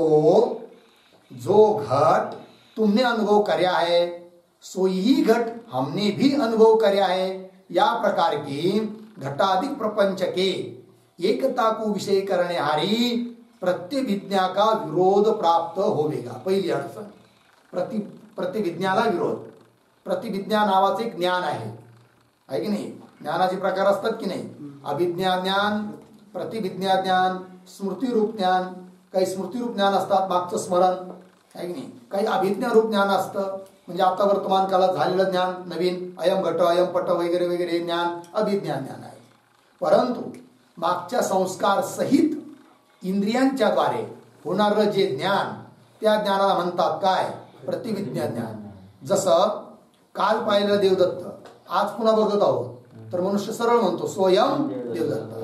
जो घट तुमने अनुभव कर्या है सो ही घट हमने भी अनुभव कर्या है. या प्रकार की घटाधिक प्रपंच के एकता को विषय करने हारी प्रतिविज्ञा का विरोध प्राप्त होवेगा. पहिली अडचण प्रतिविज्ञाला विरोध. प्रतिविज्ञा नावाचे एक ज्ञान आहे की नाही? ज्ञानाचे प्रकार असतात की नाही? अभिज्ञा ज्ञान, प्रतिविज्ञा ज्ञान, स्मृतिरूप ज्ञान. काही स्मृतिरूप ज्ञान असतात, मागचं स्मरण आहे की नाही? काही अभिज्ञा रूप ज्ञान असतं, म्हणजे आता वर्तमान काळात झालेलं ज्ञान, नवीन अयम घट अयम पट वगैरे वगैरे ज्ञान अभिज्ञा ज्ञान आहे. परंतु मागच्या संस्कार सहित इंद्रियांच्या द्वारे होणारं जे ज्ञान, त्या ज्ञानाला म्हणतात काय? प्रतिविज्ञा ज्ञान. जसं काल पाहिलेलं देवदत्त आज पुन्हा बघत आहोत, तर मनुष्य सरळ म्हणतो स्वयं देवदत्त.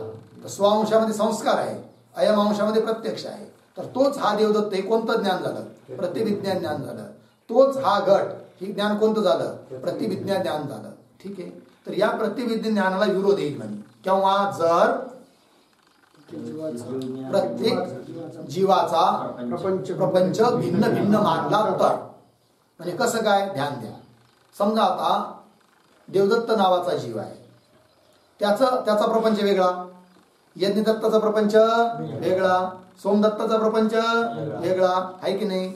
तर स्वअंशामध्ये संस्कार आहे, अयम अंशामध्ये प्रत्यक्ष आहे. तर तोच हा देवदत्त हे कोणतं ज्ञान झालं? प्रतिविज्ञान ज्ञान झालं. तोच हा घट हे ज्ञान कोणतं झालं? प्रतिविज्ञान ज्ञान झालं. ठीक आहे. तर या प्रतिविज्ञान ज्ञानाला विरोध येईल म्हणे केव्हा? जर प्रत्येक जीवाचा प्रपंच भिन्न भिन्न मानला तर. म्हणजे कसं काय? ध्यान द्या. समजा आता देवदत्त नावाचा जीव आहे, त्याचा प्रपंच वेगळा, यज्ञदत्ताचा प्रपंच वेगळा, सोमदत्ताचा प्रपंच वेगळा आहे की नाही?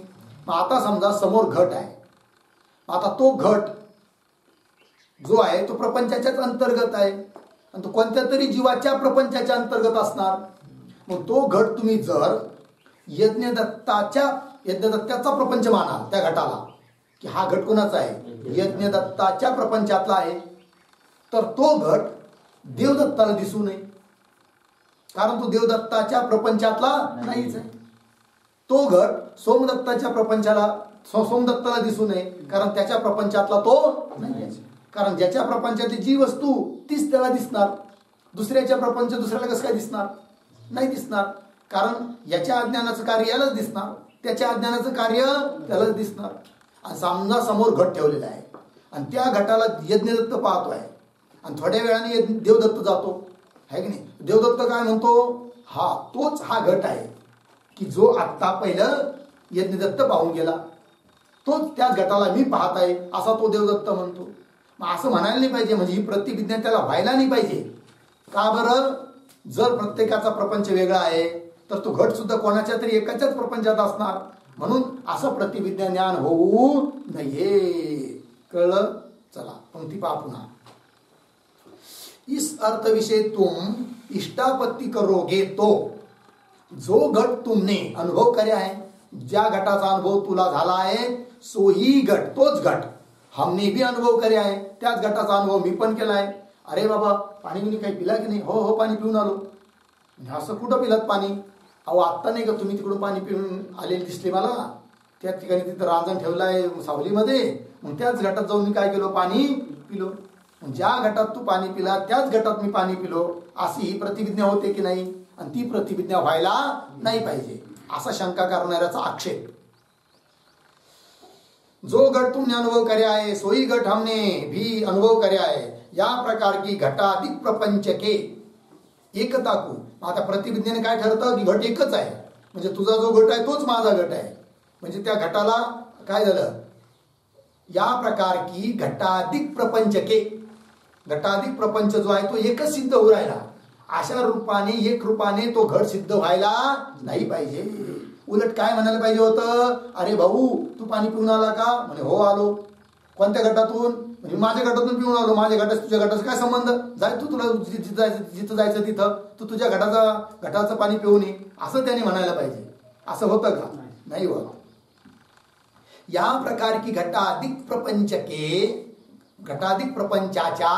मग आता समजा समोर घट आहे. आता तो घट जो आहे तो प्रपंचाच्याच अंतर्गत आहे आणि तो कोणत्या तरी जीवाच्या प्रपंचाच्या अंतर्गत असणार. मग तो घट तुम्ही जर यज्ञदत्ताचा प्रपंच मानाल त्या घटाला, की हा घट कोणाचा आहे? यज्ञदत्ताच्या प्रपंचातला आहे, तर तो घट देवदत्ताला दिसू नये, कारण तो देवदत्ताच्या प्रपंचातला नाहीच आहे. तो घट सोमदत्ताला दिसू नये, कारण त्याच्या प्रपंचातला तो नाही. कारण ज्याच्या प्रपंचातली जी वस्तू तीच त्याला दिसणार. दुसऱ्याच्या प्रपंच दुसऱ्याला कसं काय दिसणार? नाही दिसणार. कारण याच्या अज्ञानाचं कार्य यालाच दिसणार, त्याच्या अज्ञानाचं कार्य त्यालाच दिसणार. आणि समजा समोर घट ठेवलेला आहे आणि त्या घटाला यज्ञदत्त पाहतोय आणि थोड्या वेळाने देवदत्त जातो आहे की नाही? देवदत्त काय म्हणतो? हा तोच हा घट आहे की जो आत्ता पहिलं यज्ञदत्त पाहून गेला, तोच त्याच घटाला मी पाहत आहे असा तो देवदत्त म्हणतो. मग असं म्हणायला नाही पाहिजे, म्हणजे ही प्रतिविज्ञान त्याला व्हायला नाही पाहिजे. का बरं? जर प्रत्येकाचा प्रपंच वेगळा आहे तर तो घट सुद्धा कोणाच्या तरी एकाच्याच प्रपंचात असणार. म्हणून असं प्रतिविज्ञान ज्ञान होऊ नये. कळलं? चला पंक्ती पहा पुन्हा. इस अर्थ विषय तुम इष्टापत्ति करोगे तो जो घट तुमने अनुभव कर्या है, ज्या घटाचा अनुभव तुला झाला आहे सो ही घट, तोच घट हमने भी अनुभव कर्या आहे, त्याच घटाचा अनुभव मी पण केला आहे. अरे बाबा पाणी बिणी काही पिला की नाही? हो पाणी पिऊन आलो. असं कुठं पिलात पाणी? अहो आत्ता नाही का तुम्ही तिकडून पाणी पिऊन आलेले दिसले मला, त्या ठिकाणी तिथं रांजण ठेवलं आहे सावलीमध्ये, मग त्याच घटात जाऊन मी काय केलो? पाणी पिलो. ज्या घटात तू पाणी पिला त्याच घटात मी पाणी पिलो, अशी ही प्रतिविज्ञा होते की नाही? आणि ती प्रतिविज्ञा व्हायला नाही पाहिजे असा शंका करणाऱ्याचा आक्षेप. जो घट तुमने अनुभव कर्या है सोई घट हमने भी अनुभव कर्या है. या प्रकार की घटाधिक प्रपंच के एकता को. आता प्रतिविज्ञाने काय ठरतं की घट एकच आहे, म्हणजे तुझा जो घट आहे तोच माझा घट आहे. म्हणजे त्या घटाला काय झालं? या प्रकार की घटाधिक प्रपंच के, घटाधिक प्रपंच जो आहे तो एकच सिद्ध होऊ राहिला. अशा रूपाने एक रूपाने तो घट सिद्ध व्हायला नाही पाहिजे. उलट काय म्हणायला पाहिजे होतं? अरे भाऊ तू पाणी पिऊन आला का? म्हणे हो आलो. कोणत्या घटातून? म्हणजे माझ्या घटातून पिऊन आलो. माझ्या घटात तुझ्या घटाचा काय संबंध? जाय तू, तुला जिथं जायचं तिथं तू तुझ्या घटाचं पाणी पिऊन ये, असं त्याने म्हणायला पाहिजे. असं होतं का? नाही होत. या प्रकार की घटाधिक प्रपंचाच्या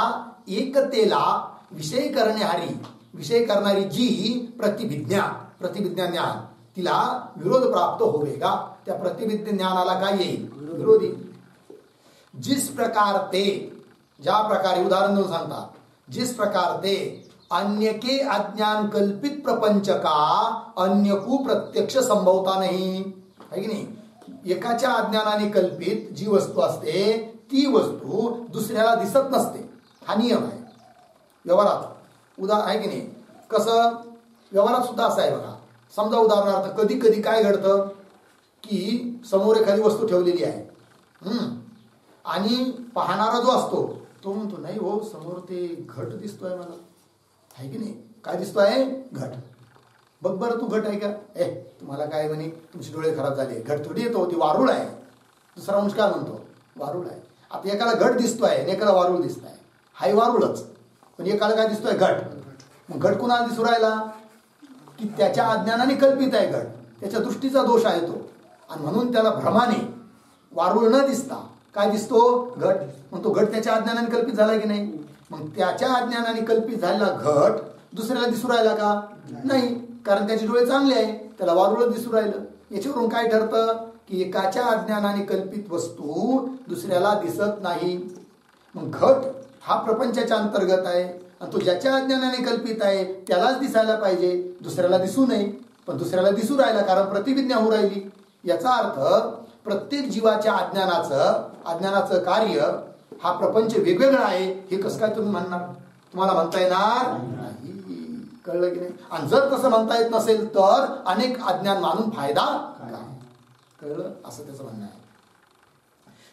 एकतेला विषय करणारी जी प्रतिभिज्ञा ज्ञान तिला विरोध प्राप्त होवेगा. त्या प्रतिभिज्ञ ज्ञानाला काय येईल? विरोधी. जिस प्रकार ते, ज्या प्रकारे उदाहरण देऊन सांगतात, जिस प्रकार ते अन्य के अज्ञान कल्पित प्रपंच का अन्य को प्रत्यक्ष संभवता नाही, है की नाही. एकाच्या अज्ञानाने कल्पित जी वस्तू असते ती वस्तू दुसऱ्याला दिसत नसते. हा नियम आहे व्यवहारात. आहे की नाही. कसं व्यवहारात सुद्धा असं आहे बघा. समजा उदाहरणार्थ कधी कधी काय घडतं की समोर एखादी वस्तू ठेवलेली आहे आणि पाहणारा जो असतो तो म्हणतो नाही हो समोर ते घट दिसतोय मला, आहे की नाही. काय दिसतोय? घट. बघ बरं तू घट आहे का? तुम्हाला काय म्हणे तुमचे डोळे खराब झाले, घट थोडी येतो, ती वारुळ आहे. दुसरा माणूस काय म्हणतो? वारुळ आहे. आता एकाला घट दिसतोय आणि एकाला वारुळ दिसत आहे. हाय वारुळच, पण एकाला काय दिसतोय? घट. मग घट कुणाला दिसू राहिला? की त्याच्या अज्ञानाने कल्पित आहे घट, त्याच्या दृष्टीचा दोष आहे तो, आणि म्हणून त्याला भ्रमाने वारुळ न दिसता काय दिसतो? घट. मग तो घट त्याच्या अज्ञानाने कल्पित झाला की नाही? मग त्याच्या अज्ञानाने कल्पित झालेला घट दुसऱ्याला दिसू राहिला का? नाही, कारण त्याचे डोळे चांगले आहे, त्याला वारुळ दिसू राहिलं. याच्यावरून काय ठरतं की एकाच्या अज्ञानाने कल्पित वस्तू दुसऱ्याला दिसत नाही. मग घट हा प्रपंचाच्या अंतर्गत आहे आणि तो ज्याच्या अज्ञानाने कल्पित आहे त्यालाच दिसायला पाहिजे, दुसऱ्याला दिसू नये. पण दुसऱ्याला दिसू राहिला कारण प्रतिविज्ञा होऊ राहिली. याचा अर्थ प्रत्येक जीवाच्या अज्ञानाचं कार्य हा प्रपंच वेगवेगळा आहे. हे कसं काय तुम्ही म्हणणार? तुम्हाला म्हणता येणार नाही. कळलं की नाही? आणि जर तसं म्हणता येत नसेल तर अनेक अज्ञान मानून फायदा काय? कळलं? असं त्याचं म्हणणं आहे.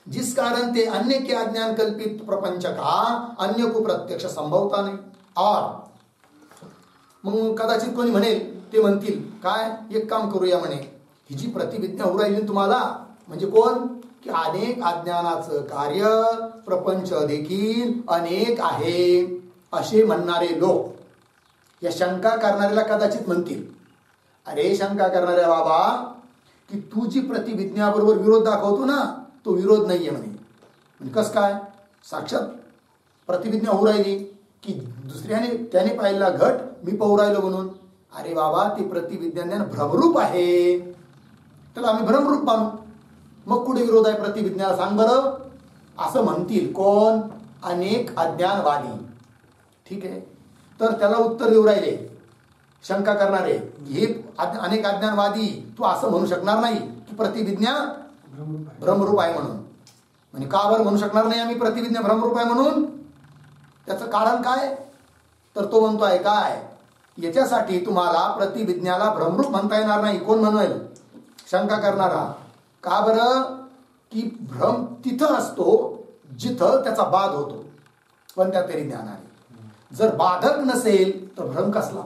जिस कारण ते अन्य के अज्ञान कल्पित प्रपंच का अन्य को प्रत्यक्ष संभवता नाही. और मग कदाचित कोणी म्हणेल, ते म्हणतील काय, एक काम करूया म्हणे, ही जी प्रतिविज्ञा होऊ राहिली तुम्हाला, म्हणजे कोण की अनेक अज्ञानाचं कार्य प्रपंच देखील अनेक आहे असे म्हणणारे लोक या शंका करणाऱ्याला कदाचित म्हणतील, अरे शंका करणाऱ्या बाबा, की तू जी प्रतिविज्ञाबरोबर विरोध दाखवतो ना तो विरोध नाहीये म्हणे. कस काय? साक्षात प्रतिविज्ञा होऊ राहिली की दुसऱ्याने त्याने पाहिलेला घट मी पाहू राहिलो म्हणून. अरे बाबा, ती प्रतिविज्ञान भ्रमरूप आहे, त्याला आम्ही भ्रमरूप मानू. मग कुठे विरोध आहे प्रतिविज्ञाला? सांग बरं. असं म्हणतील कोण? अनेक अज्ञानवादी. ठीक आहे, तर त्याला उत्तर देऊ राहिले शंका करणारे, हे अनेक अज्ञानवादी तू असं म्हणू शकणार नाही की प्रतिविज्ञा भ्रमरूप आहे म्हणून. म्हणजे का बरं म्हणू शकणार नाही आम्ही प्रतिविज्ञा भ्रमरूप आहे म्हणून? त्याचं कारण काय? तर तो म्हणतो आहे काय, याच्यासाठी तुम्हाला प्रतिविज्ञाला भ्रमरूप म्हणता येणार नाही. कोण म्हणेल? शंका करणारा. का बरं? की भ्रम तिथं असतो जिथं त्याचा बाध होतो, कोणत्या तरी ज्ञानाने. जर बाधक नसेल तर भ्रम कसला?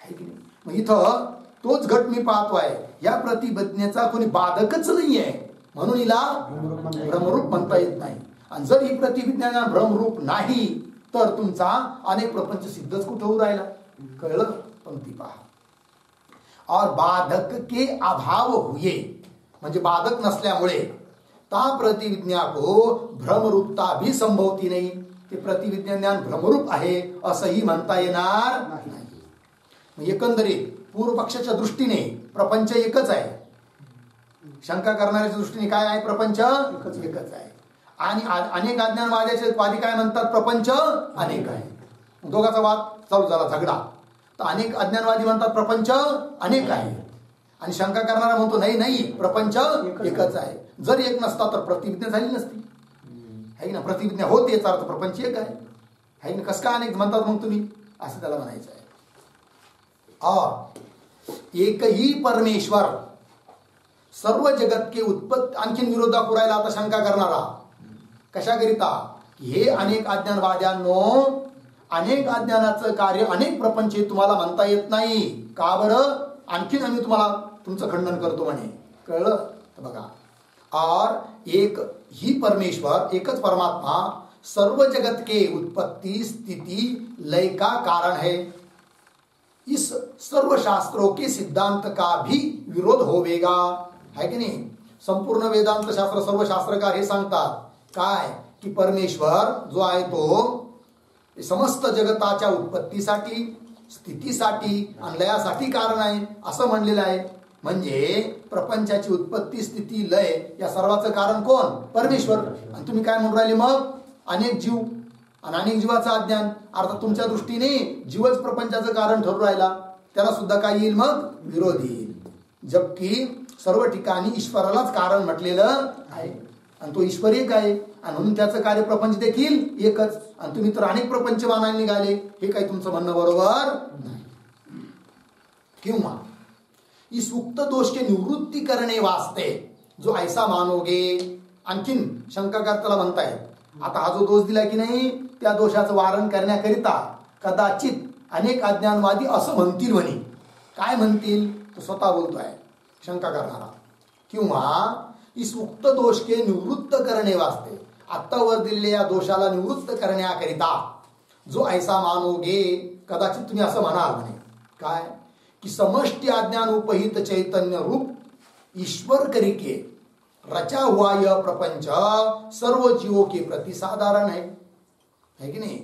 आहे की नाही? मग इथं तोच घट मी पाहतोय, या प्रतिविज्ञेचा कोणी बाधकच नाहीये, म्हणून हिला भ्रमरूप म्हणता येत नाही. आणि जर ही प्रतिविज्ञा भ्रमरूप नाही तर तुमचा अनेक प्रपंच सिद्धच कुठं होऊ राहिला. कळलं? पंक्ती पहा. और बाधक के अभाव हुए, म्हणजे बाधक नसल्यामुळे ता प्रतिविज्ञा को भ्रमरूपता भी संभवती नाही. ते प्रतिविज्ञा ज्ञान भ्रमरूप आहे असंही म्हणता येणार नाही. एकंदरीत पूर्व पक्षाच्या दृष्टीने प्रपंच एकच आहे, शंका करणाऱ्याच्या दृष्टीने काय आहे? प्रपंच एकच आहे. आणि अनेक अज्ञानवाद्याचे वादी काय म्हणतात? प्रपंच अनेक आहे. दोघांचा वाद चालू झाला, झगडा. तर अनेक अज्ञानवादी म्हणतात प्रपंच अनेक आहे, आणि शंका करणारा म्हणतो नाही नाही प्रपंच एकच आहे. जर एक नसता तर प्रतिविज्ञा झाली नसती, है ना? प्रतिविज्ञा होते याचा अर्थ प्रपंच एक आहे, है ना? कसं काय अनेक म्हणतात मग तुम्ही? असं त्याला म्हणायचं आहे. और एकही परमेश्वर सर्व जगत के उत्पत्ती. आणखीन विरोध दाखवू राहिला आता शंका करणारा. कशाकरिता? हे अनेक अज्ञानवाद्यांनो, अनेक अज्ञानाचं कार्य अनेक प्रपंच तुम्हाला म्हणता येत नाही. का बरं? आणखीन आम्ही तुम्हाला तुमचं खंडन करतो म्हणे. कळलं? तर बघा, और एक ही परमेश्वर, एकच परमात्मा सर्व जगत के उत्पत्ति स्थिति लय का कारण है. इस सर्व शास्त्रों के सिद्धांत का भी विरोध होवेगा, है कि नहीं? संपूर्ण वेदांत शास्त्र सर्व शास्त्रकार हे सांगतात काय की परमेश्वर जो आहे तो समस्त जगताच्या उत्पत्तीसाठी, स्थितीसाठी आणि लयासाठी कारण आहे असं म्हणलेलं आहे. म्हणजे प्रपंचाची उत्पत्ती, स्थिती, लय या सर्वाचं कारण कोण? परमेश्वर. आणि तुम्ही काय म्हणून राहिले मग? अनेक जीव आणि अनेक जीवाचं अज्ञान. अर्थात तुमच्या दृष्टीने जीवच प्रपंचाचं कारण ठरू राहिला, त्याला सुद्धा काय येईल मग? विरोध येईल. जबकि सर्व ठिकाणी ईश्वरालाच कारण म्हटलेलं आहे आणि तो ईश्वर एक आहे आणि म्हणून त्याचं कार्य प्रपंच देखील एकच. आणि तुम्ही तर अनेक प्रपंच मानायला निघाले, हे काही तुमचं म्हणणं बरोबर नाही. किंवा इस उक्त दोष के निवृत्ती करणे वास्ते जो ऐसा मानोगे. आणखीन शंकाकार म्हणताय आता हा जो दोष दिला की नाही त्या दोषाचं वारण करण्याकरिता कदाचित अनेक अज्ञानवादी असं म्हणतील म्हणे. काय म्हणतील? तो स्वतः बोलतोय शंका करणारा. किंवा इस उक्त दोष के निवृत्त करणे वास्ते, आत्तावर दिलेल्या दोषाला निवृत्त करण्याकरिता जो ऐसा मानोगे, कदाचित तुम्ही असं म्हणाल म्हणे काय की समष्टि अज्ञान उपहित चैतन्य रूप ईश्वर करिके रचा हुआ यह प्रपंच सर्व जीवों के प्रति साधारण है की नाही.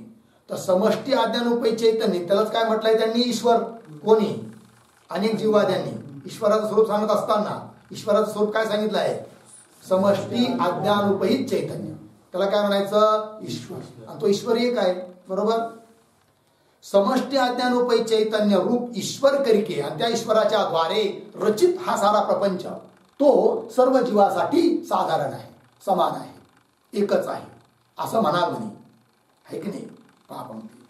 तर समष्टि अज्ञान उपहित चैतन्य त्यालाच काय म्हटलंय त्यांनी? ईश्वर. कोणी? अनेक जीववाद्यांनी. ईश्वराचं स्वरूप सांगत असताना ईश्वराचं स्वरूप काय सांगितलं आहे? समष्टि अज्ञान उपहित चैतन्य. त्याला काय म्हणायचं? ईश्वर. आणि तो ईश्वर एक आहे, बरोबर. समष्टि अज्ञान उपहित चैतन्य रूप ईश्वर करिके आणि त्या ईश्वराच्या द्वारे रचित हा सारा प्रपंच तो सर्व जीवासाठी साधारण आहे, समान आहे, एकच आहे असं म्हणाल म्हणे. है की नाही? पहा पंक्ती.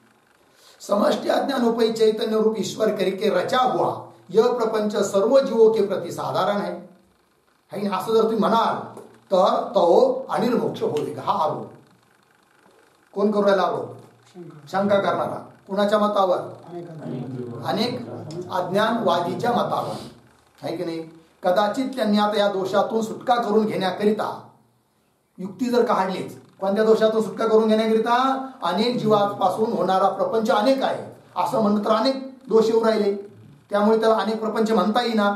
समष्टि अज्ञान उपहित चैतन्य रूप ईश्वर करिके रचा हुआ यह प्रपंच सर्व जीवों के प्रति साधारण है. असं जर तुम्ही म्हणाल तर तो अनिर्मोक्ष होईल. हा आरोप कोण करू राहिला? आरोप शंका करणारा. कुणाच्या मतावर? अनेक अज्ञानवादीच्या मतावर. है की नाही? कदाचित त्यांनी आता या दोषातून सुटका करून घेण्याकरिता युक्ती जर काढलीच. कोणत्या दोषातून सुटका करून घेण्याकरिता? अनेक जीवांपासून होणारा प्रपंच अनेक आहे असं म्हणत तर अनेक दोष येऊ राहिले, त्यामुळे त्याला अनेक प्रपंच म्हणता येईना.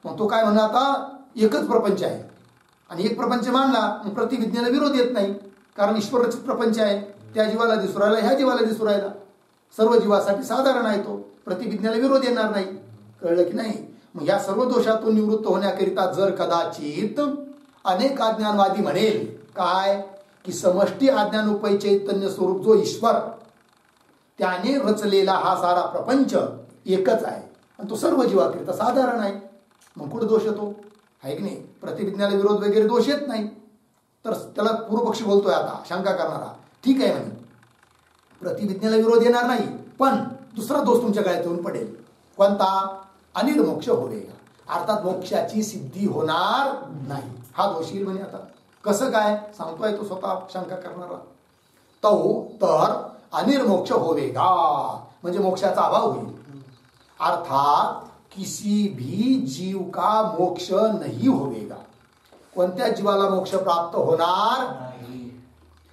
मग तो काय म्हणा आता एकच प्रपंच आहे आणि एक प्रपंच मानला मग प्रतिविज्ञाला विरोध येत नाही, कारण ईश्वर रचित प्रपंच आहे. त्या जीवाला दिसू राहिला, ह्या जीवाला दिसू राहिला, सर्व जीवासाठी साधारण आहे तो, प्रतिविज्ञाला विरोध येणार नाही. कळलं की नाही? मग या सर्व दोषातून निवृत्त होण्याकरिता जर कदाचित अनेक अज्ञानवादी म्हणेल काय की समष्टि अज्ञान उपहित चैतन्य स्वरूप जो ईश्वर त्याने रचलेला हा सारा प्रपंच एकच आहे आणि तो सर्व जीवाकरिता साधारण आहे, मग कुठे दोष येतो? आहे की नाही? प्रतिविज्ञाला विरोध वगैरे दोष येत नाही. तर त्याला पूर्वपक्षी बोलतोय आता शंका करणारा, ठीक आहे म्हणे प्रतिविज्ञाला विरोध येणार नाही, पण दुसरा दोष तुमच्या गळ्यात येऊन पडेल. कोणता? अनिर्मोक्ष होईल. अर्थात मोक्षाची सिद्धी होणार नाही हा दोष येईल म्हणे. आता कसं काय सांगतोय तो स्वतः शंका करणारा. तर अनिर्मोक्ष होवेगा म्हणजे मोक्षाचा अभाव होईल. अर्थात किसी भी जीव का मोक्ष नहीं होवेगा. कोणत्या जीवाला मोक्ष प्राप्त होणार नाही.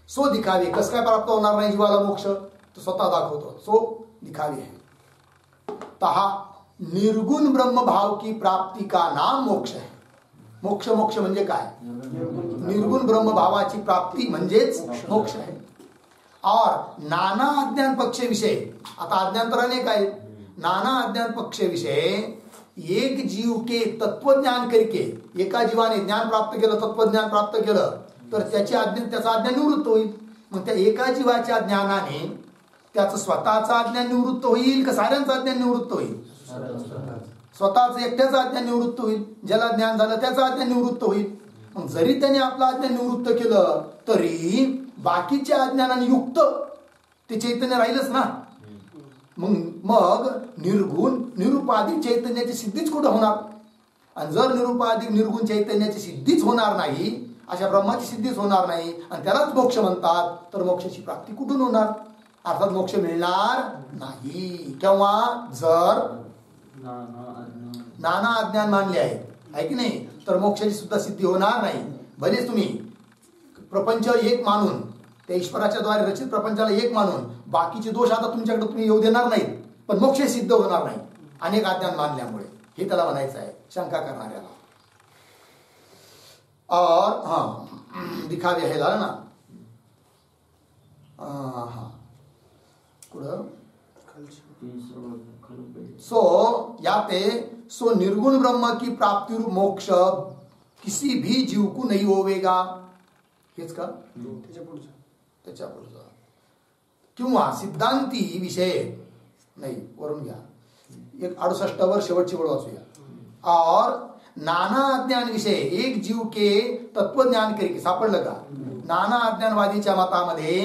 सो दिखावे. कसं काय प्राप्त होणार नाही जीवाला मोक्ष? तो स्वतः दाखवतो. सो दिखावे है. तहा निर्गुण ब्रह्म भाव की प्राप्ति का नाम मोक्ष है. मोक्ष मोक्ष म्हणजे काय? निर्गुण ब्रह्म भावाची प्राप्ती म्हणजेच मोक्ष आहे. और नाना अज्ञान पक्ष विषय, आता अज्ञान तर अनेक आहेत, नाना अज्ञान पक्ष विषय एक जीव के तत्वज्ञान करके, एका जीवाने ज्ञान प्राप्त केलं, तत्वज्ञान प्राप्त केलं तर त्याचा अज्ञान निवृत्त होईल. मग त्या एका जीवाच्या ज्ञानाने त्याचं स्वतःचं अज्ञान निवृत्त होईल का साऱ्यांचं अज्ञान निवृत्त होईल? स्वतःच एकट्याचं अज्ञान निवृत्त होईल. ज्याला ज्ञान झालं त्याचं अज्ञान निवृत्त होईल. मग जरी त्याने आपलं अज्ञान निवृत्त केलं तरी बाकीच्या अज्ञानाने युक्त ते चैतन्य राहीलच ना. मग निर्गुण निरुपाधिक चैतन्याची सिद्धीच कुठं होणार? आणि जर निरुपाधिक निर्गुण चैतन्याची सिद्धीच होणार नाही, अशा ब्रह्माची सिद्धीच होणार नाही आणि त्यालाच मोक्ष म्हणतात, तर मोक्षाची प्राप्ती कुठून होणार? अर्थात मोक्ष मिळणार नाही. केव्हा? जर नाना अज्ञान मानले आहे की नाही, तर मोक्षाची सुद्धा सिद्धी होणार नाही. भलेच तुम्ही प्रपंच एक मानून, त्या ईश्वराच्या द्वारे रचित प्रपंचाला एक मानून बाकीचे दोष आता तुमच्याकडे तुम्ही येऊ देणार नाहीत, पण मोक्ष सिद्ध होणार नाही अनेक अज्ञान मानल्यामुळे. हे त्याला म्हणायचं आहे शंका करणाऱ्याला. और हाँ दिखावे हे झालं ना. हा कुठं सो याते सो निर्गुण ब्रह्म की प्राप्ति रूप मोक्ष किसी भी जीव को नहीं होवेगा. हेच का त्याच्या पुढचा किंवा सिद्धांती विषय नाही वरून घ्या. एक 68 वर शेवटची ओळ वाचूया. और नाना अज्ञान विषय एक जीव के तत्वज्ञान करके सापडलं का. नाना अज्ञानवादीच्या मतामध्ये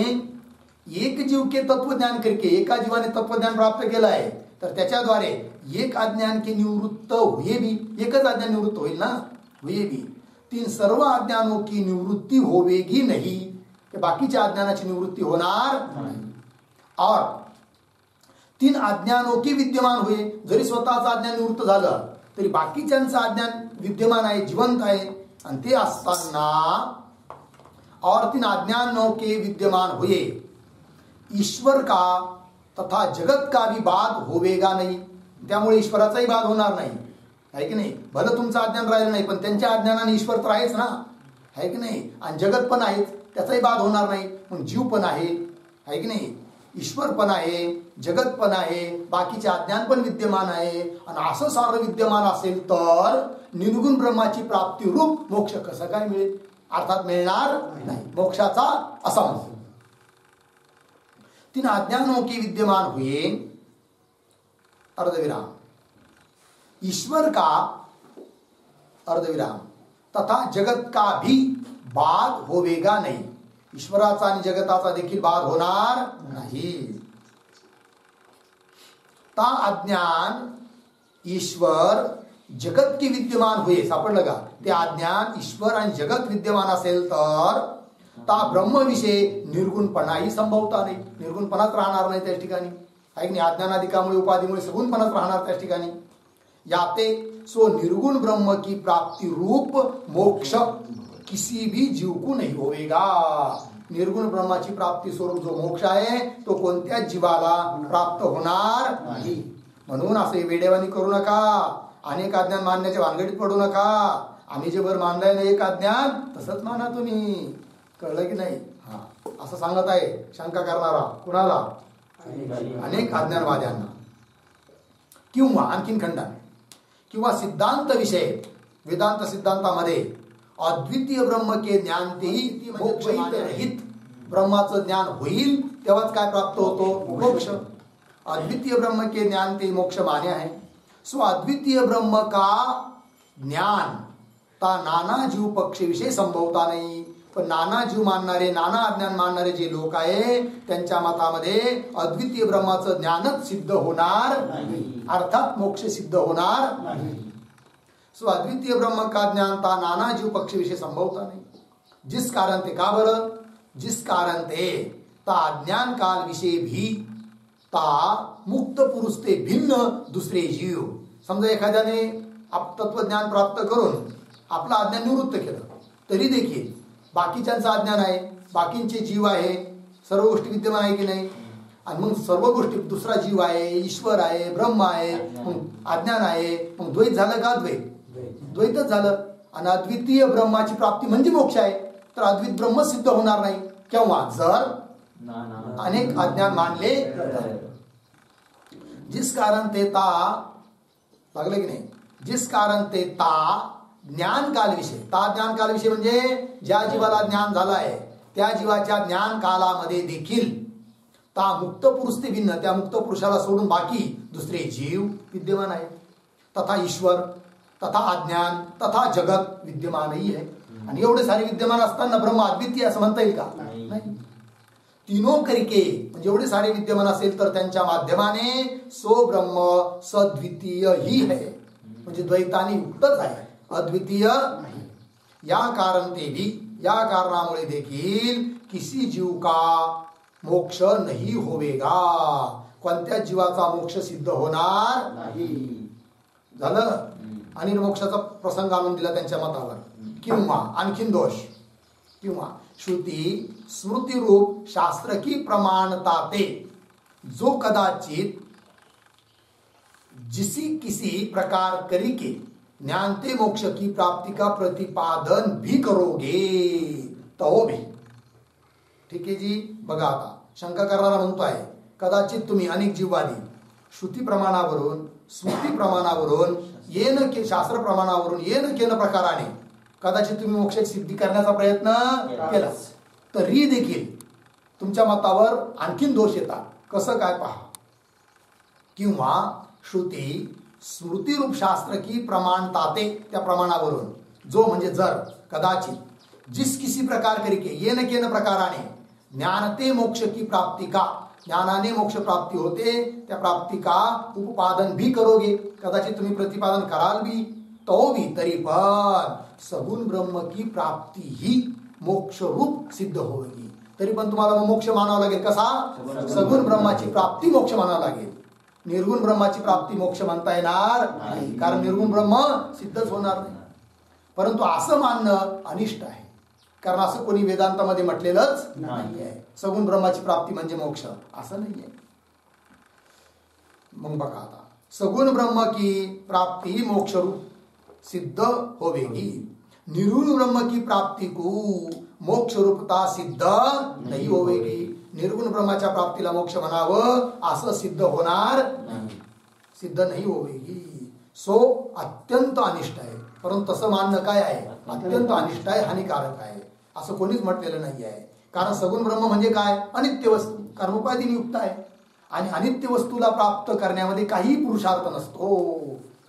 एक जीव के तत्वज्ञान करके एका जीवाने तत्वज्ञान प्राप्त केलं आहे तर त्याच्याद्वारे एक अज्ञान के निवृत्त हुए भी एकच अज्ञान निवृत्त होईल ना हुए भी तीन सर्व अज्ञानों की निवृत्ती होवेगी नहीं. बाकीच्या अज्ञानाची निवृत्ती होणार नाही. और तीन अज्ञानों की विद्यमान हुए. जरी स्वतःचं अज्ञान निवृत्त झालं तरी बाकीच्यांचं अज्ञान विद्यमान आहे जिवंत आहे. आणि ते असताना और तीन अज्ञानों के विद्यमान हुए ईश्वर का तथा जगत का भी बाध होवेगा नाही. त्यामुळे ईश्वराचाही बाध होणार नाही आहे की नाही. भलं तुमचं अज्ञान राहिलं नाही पण त्यांच्या अज्ञानाने ईश्वर तर आहेच ना आहे की नाही. आणि जगत पण आहेच त्याचाही बाध होणार नाही. मग जीव पण आहे की नाही. ईश्वर पण आहे जगत पण आहे बाकीचे अज्ञान पण विद्यमान आहे. आणि असं सारं विद्यमान असेल तर निर्गुण ब्रह्माची प्राप्ती रूप मोक्ष कसं काय मिळेल. अर्थात मिळणार नाही. मोक्षाचा असंभव. तीन अज्ञानों के विद्यमान हुए अर्धविराम ईश्वर का अर्धविराम तथा जगत का भी बाध होवेगा नहीं. ईश्वराचा आणि जगताचा देखील बाध होणार नाही. ता अज्ञान ईश्वर जगत की विद्यमान हुए सापडलं का. ते अज्ञान ईश्वर आणि जगत विद्यमान असेल तर ता ब्रह्मविषय निर्गुणपणाही संभवता नाही. निर्गुणपणाच राहणार नाही त्या ठिकाणी आहे की नाही. अज्ञानाधिकामुळे उपाधीमुळे सगुणपणाच राहणार त्या ठिकाणी. याते सो निर्गुण ब्रह्म की प्राप्ति रूप मोक्ष किसी भी जीव को नहीं होवेगा. निर्गुण ब्रह्माची प्राप्ती स्वरूप जो मोक्ष आहे तो कोणत्याच जीवाला प्राप्त होणार नाही. म्हणून असे वेडेवानी करू नका. अनेक अज्ञान मानण्याच्या भानगडीत पडू नका. आम्ही जे वर मानलंय ना एक अज्ञान तसंच माना तुम्ही. कळलं की नाही. हा असं सांगत आहे शंका करणारा कुणाला अनेक अज्ञानवाद्यांना. किंवा आणखीन खंडन किंवा सिद्धांत विषय वेदांत सिद्धांतामध्ये अद्वितीय ब्रह्म के ज्ञान तेही मोक्ष रहित ब्रह्माचं ज्ञान होईल तेव्हाच काय प्राप्त होतो मोक्ष. अद्वितीय ब्रह्म के ज्ञान ते मोक्ष मान्य है. सो अद्वितीय ब्रह्म का ज्ञान ता नाना जीव पक्ष विषय संभवता नाही. पण नाना जीव मानणारे नाना अज्ञान मानणारे जे लोक आहे त्यांच्या मतामध्ये अद्वितीय ब्रह्माचं ज्ञानच सिद्ध होणार नाही. अर्थात मोक्ष सिद्ध होणार नाही. सो अद्वितीय ब्रह्म का ज्ञान ता नाना जीव पक्ष विषय संभवता नहीं. जिस कारण ते का बरं जिस कारण ते ता अज्ञान काल विषय भी ता मुक्त पुरुष ते भिन्न दुसरे जीव. समजा एखाद्याने तत्वज्ञान प्राप्त करून आपलं अज्ञान निवृत्त केलं तरी देखील बाकीच्यांचं अज्ञान आहे बाकींचे जीव आहे सर्व गोष्टी विद्यमान आहे की नाही. आणि मग सर्व गोष्टी दुसरा जीव आहे ईश्वर आहे ब्रह्म आहे मग अज्ञान आहे. मग द्वैत झालं का द्वैतच झालं. आणि अद्वितीय ब्रह्माची प्राप्ती म्हणजे मोक्ष आहे. तर अद्वित ब्रह्म सिद्ध होणार नाही केव्हा जर अनेक अज्ञान मानले. जिस कारण ते ता लागले की नाही. जिस कारण ते ता ज्ञान काल विषय ता ज्ञान काल विषय म्हणजे ज्या जीवाला ज्ञान झालं आहे त्या जीवाच्या ज्ञान कालामध्ये देखील ता मुक्त पुरुष ते भिन्न त्या मुक्त पुरुषाला सोडून बाकी दुसरे जीव विद्यमान आहे. तथा ईश्वर तथा अज्ञान तथा जगत विद्यमानही आहे. आणि एवढे सारे विद्यमान असताना ब्रह्म अद्वितीय असं म्हणता येईल का नाही. तीनों करके म्हणजे एवढे सारे विद्यमान असेल तर त्यांच्या माध्यमाने सो ब्रह्म सद्वितीय ही है म्हणजे द्वैताने युक्तच आहे अद्वितीय नाही. या कारण ते भी या कारणामुळे देखील किसी जीव का मोक्ष नहीं होवेगा. कोणत्या जीवाचा मोक्ष सिद्ध होणार नाही. झालं. आणि मोक्षाचा प्रसंग आणून दिला त्यांच्या मतावर. किंवा आणखीन दोष किंवा श्रुती स्मृती रूप शास्त्र की प्रमाणता ते जो कदाचित जिसी किसी प्रकार करी के ज्ञानते मोक्ष की प्राप्ति का प्रतिपादन भी करोगे तो भी. ठीक आहे जी. बघा आता शंका करणारा म्हणतोय कदाचित तुम्ही अनेक जीववादी श्रुती प्रमाणावरून स्मृती प्रमाणावरून येन के शास्त्र प्रमाणावरून येन केन प्रकाराने कदाचित तुम्ही मोक्षाची सिद्धी करण्याचा प्रयत्न केला तरी देखील तुमच्या मतावर आणखीन दोष येतात. कसं काय पहा. किंवा श्रुती स्मृती रूप शास्त्र की प्रमाण ताते त्या प्रमाणावरून जो म्हणजे जर कदाचित जिस किसी प्रकार करके येन केन प्रकाराने ज्ञानते मोक्ष की प्राप्ति का ज्ञानाने मोक्ष प्राप्ति होते त्या प्राप्ति का उपादन भी करोगे कदाचित तुम्ही प्रतिपादन कराल भी तो भी तरी पण सगुण ब्रह्म की प्राप्ति ही मोक्ष रूप सिद्ध होगी. तरी पण तुम्हाला मोक्ष मानावा लागेल. कसा. सगुण ब्रह्माची प्राप्ती मोक्ष मानावा लागेल. निर्गुण ब्रह्माची प्राप्ती मोक्ष म्हणता येणार नाही कारण निर्गुण ब्रह्म सिद्धच होणार नाही. परंतु असं मानणं अनिष्ट आहे कारण असं कोणी वेदांतामध्ये म्हटलेलंच नाही आहे. सगुण ब्रह्माची प्राप्ती म्हणजे मोक्ष असं नाही आहे. मग बघा आता सगुण ब्रह्म की प्राप्ति ही मोक्ष रूप सिद्ध होवेगी. निर्गुण ब्रह्म की प्राप्ति को मोक्ष रूपता सिद्ध नाही होवेगी. निर्गुण ब्रह्माच्या प्राप्तीला मोक्ष म्हणावं असं सिद्ध होणार नाही. सिद्ध नाही होवेगी. सो अत्यंत अनिष्ट आहे. परंतु तसं मानणं काय आहे अत्यंत अनिष्ट आहे हानिकारक आहे असं कोणीच म्हटलेलं नाही आहे. कारण सगुण ब्रह्म म्हणजे काय अनित्य वस्तू कारण उपाधीने युक्त आहे आणि अनित्य वस्तूला प्राप्त करण्यामध्ये काही पुरुषार्थ नसतो.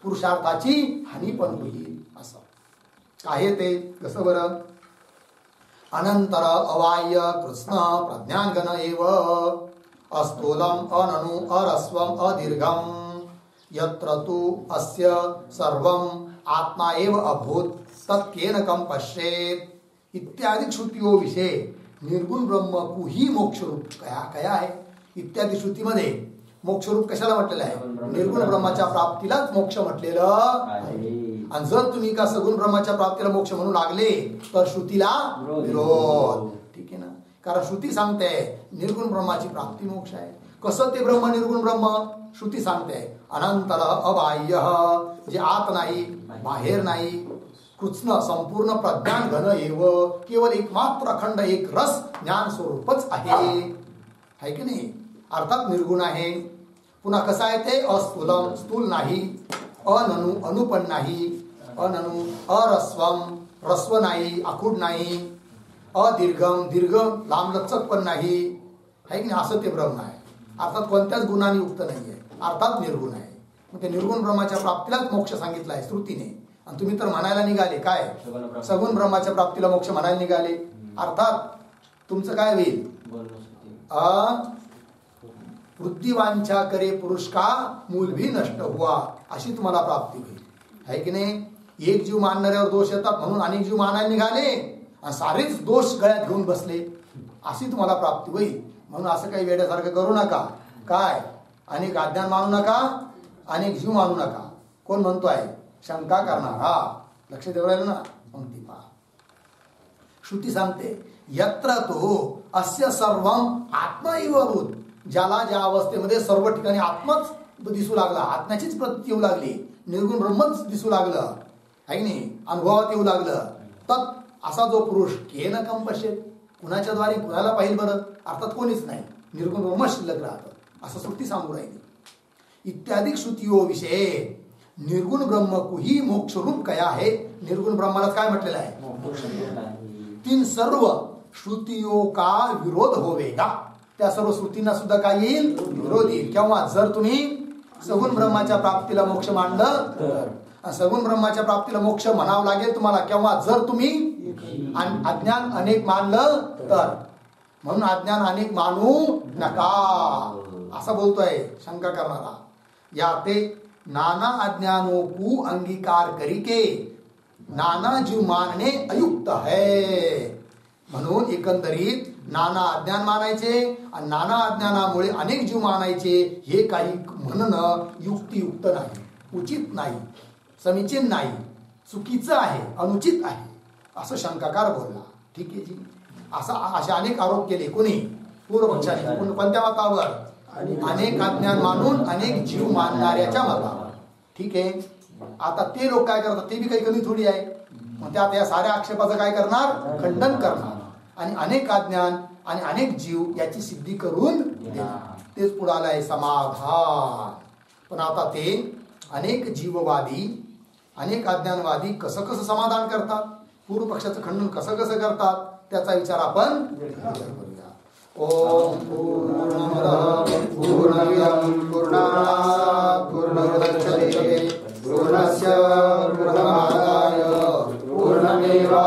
पुरुषार्थाची हानी पण होईल. असं आहे ते कसं बरं. अनंतर अवाह्य कृष्ण प्रज्ञानगण एव अस्थूलम अननु अरस्वम अदीर्घम यत्र तु अस्य सर्वम आत्मा एव अभूत तत्केन कम पश्येत इत्यादि श्रुतियों विषय निर्गुण ब्रह्म को ही मोक्ष रूप कया आहे. इत्यादी श्रुतीमध्ये मोक्ष रूप कशाला म्हटलेलं आहे निर्गुण ब्रह्माच्या प्राप्तीलाच मोक्ष म्हटलेलं आहे. आणि जर तुम्ही का सगुण ब्रह्माच्या प्राप्तीला मोक्ष म्हणू लागले तर श्रुतीला विरोध. ठीक आहे ना. कारण श्रुती सांगते निर्गुण ब्रह्माची प्राप्ती मोक्ष आहे. कसं ते ब्रह्म निर्गुण ब्रह्म श्रुती सांगते अनंतर अबाह्य जे आत नाही बाहेर नाही कृष्ण संपूर्ण प्रज्ञान घन एव केवळ एकमात्र अखंड एक रस ज्ञान स्वरूपच आहे की नाही. अर्थात निर्गुण आहे. पुन्हा कसं आहे ते अस्थूलम स्थूल नाही अननु अनु पण नाही अननु अरस्वम रस्व नाही आखूड नाही अदीर्घम दीर्घ लांबलचक पण नाही आहे की नाही. असं ते ब्रह्म आहे. अर्थात कोणत्याच गुणाने युक्त नाही आहे. अर्थात निर्गुण आहे. मग ते निर्गुण ब्रह्माच्या प्राप्तीलाच मोक्ष सांगितला आहे श्रुतीने. आणि तुम्ही तर म्हणायला निघाले काय सगुण ब्रह्माच्या प्राप्तीला मोक्ष म्हणायला निघाले. अर्थात तुमचं काय होईल बुद्धिवांछा करे पुरुष का मूल भी नष्ट हुआ अशी तुम्हाला प्राप्ती होईल. आहे की नाही. एक जीव मानणाऱ्यावर दोष येतात म्हणून अनेक जीव मानायला निघाले आणि सारेच दोष गळ्यात घेऊन बसले अशी तुम्हाला प्राप्ती होईल. म्हणून असं काही वेड्यासारखं करू नका. काय अनेक अज्ञान मानू नका अनेक जीव मानू नका. कोण म्हणतोय शंका करणारा. लक्ष देऊ राहिलं ना. पंक्ती पहा. श्रुती सांगते यत्र तो अस्य सर्वम आत्मा एव अभूत ज्याला ज्या अवस्थेमध्ये सर्व ठिकाणी आत्माच दिसू लागला आत्म्याचीच प्रतीती येऊ लागली निर्गुण ब्रह्मच दिसू लागलं आहे नाही अनुभवात येऊ लागलं तत् असा जो पुरुष केन कम पश्येत कुणाच्या द्वारे कुणाला पाहिजे बरं. अर्थात कोणीच नाही निर्गुण ब्रह्म शिल्लक राहतं असं श्रुती सांगू राहिली. इत्यादी श्रुतियों विषय निर्गुण ब्रह्म को ही मोक्ष रूप कया है. निर्गुण ब्रह्माला काय म्हटलेलं आहे तीन सर्व श्रुतियों का विरोध होवेगा. त्या सर्व श्रुतींना सुद्धा काय येईल विरोध येईल. केव्हा जर तुम्ही सगुण ब्रह्माच्या प्राप्तीला मोक्ष मांडलं तर सगुण ब्रह्माच्या प्राप्तीला मोक्ष म्हणावं लागेल तुम्हाला. केव्हा जर तुम्ही अज्ञान अनेक मानलं तर. म्हणून अज्ञान अनेक मानू नका असं बोलतोय शंका करणारा. या ते नाना अज्ञानों को अंगीकार करिके नाना जीव मानणे अयुक्त है. म्हणून एकंदरीत नाना अज्ञान मानायचे आणि नाना अज्ञानामुळे अनेक जीव मानायचे हे काही म्हणणं युक्तियुक्त नाही उचित नाही समीचीन नाही चुकीचं आहे अनुचित आहे असं शंकाकार बोलला. ठीक आहे जी. असे अनेक आरोप केले कोणी पूर्वपक्षाने. कोणत्या मतावर अनेक अज्ञान मानून अनेक जीव मानणाऱ्याच्या मतावर. ठीक आहे. आता ते लोक काय करतात, ते बी काही कमी थोडी आहे. मग त्या या साऱ्या आक्षेपाचं काय करणार, खंडन करणार आणि अनेक अज्ञान आणि अनेक जीव याची सिद्धी करून देणार. तेच पुढे आलं आहे समाधान. पण आता ते अनेक जीववादी अनेक अज्ञानवादी कसं कसं समाधान करतात, पूर्व पक्षाचं खंडन कसं कसं करतात, त्याचा विचार आपण करूया. ओम पूर्णमदः पूर्णमिदं पूर्णात् पूर्णमुदच्यते पूर्णस्य पूर्णमादाय पूर्णमेवा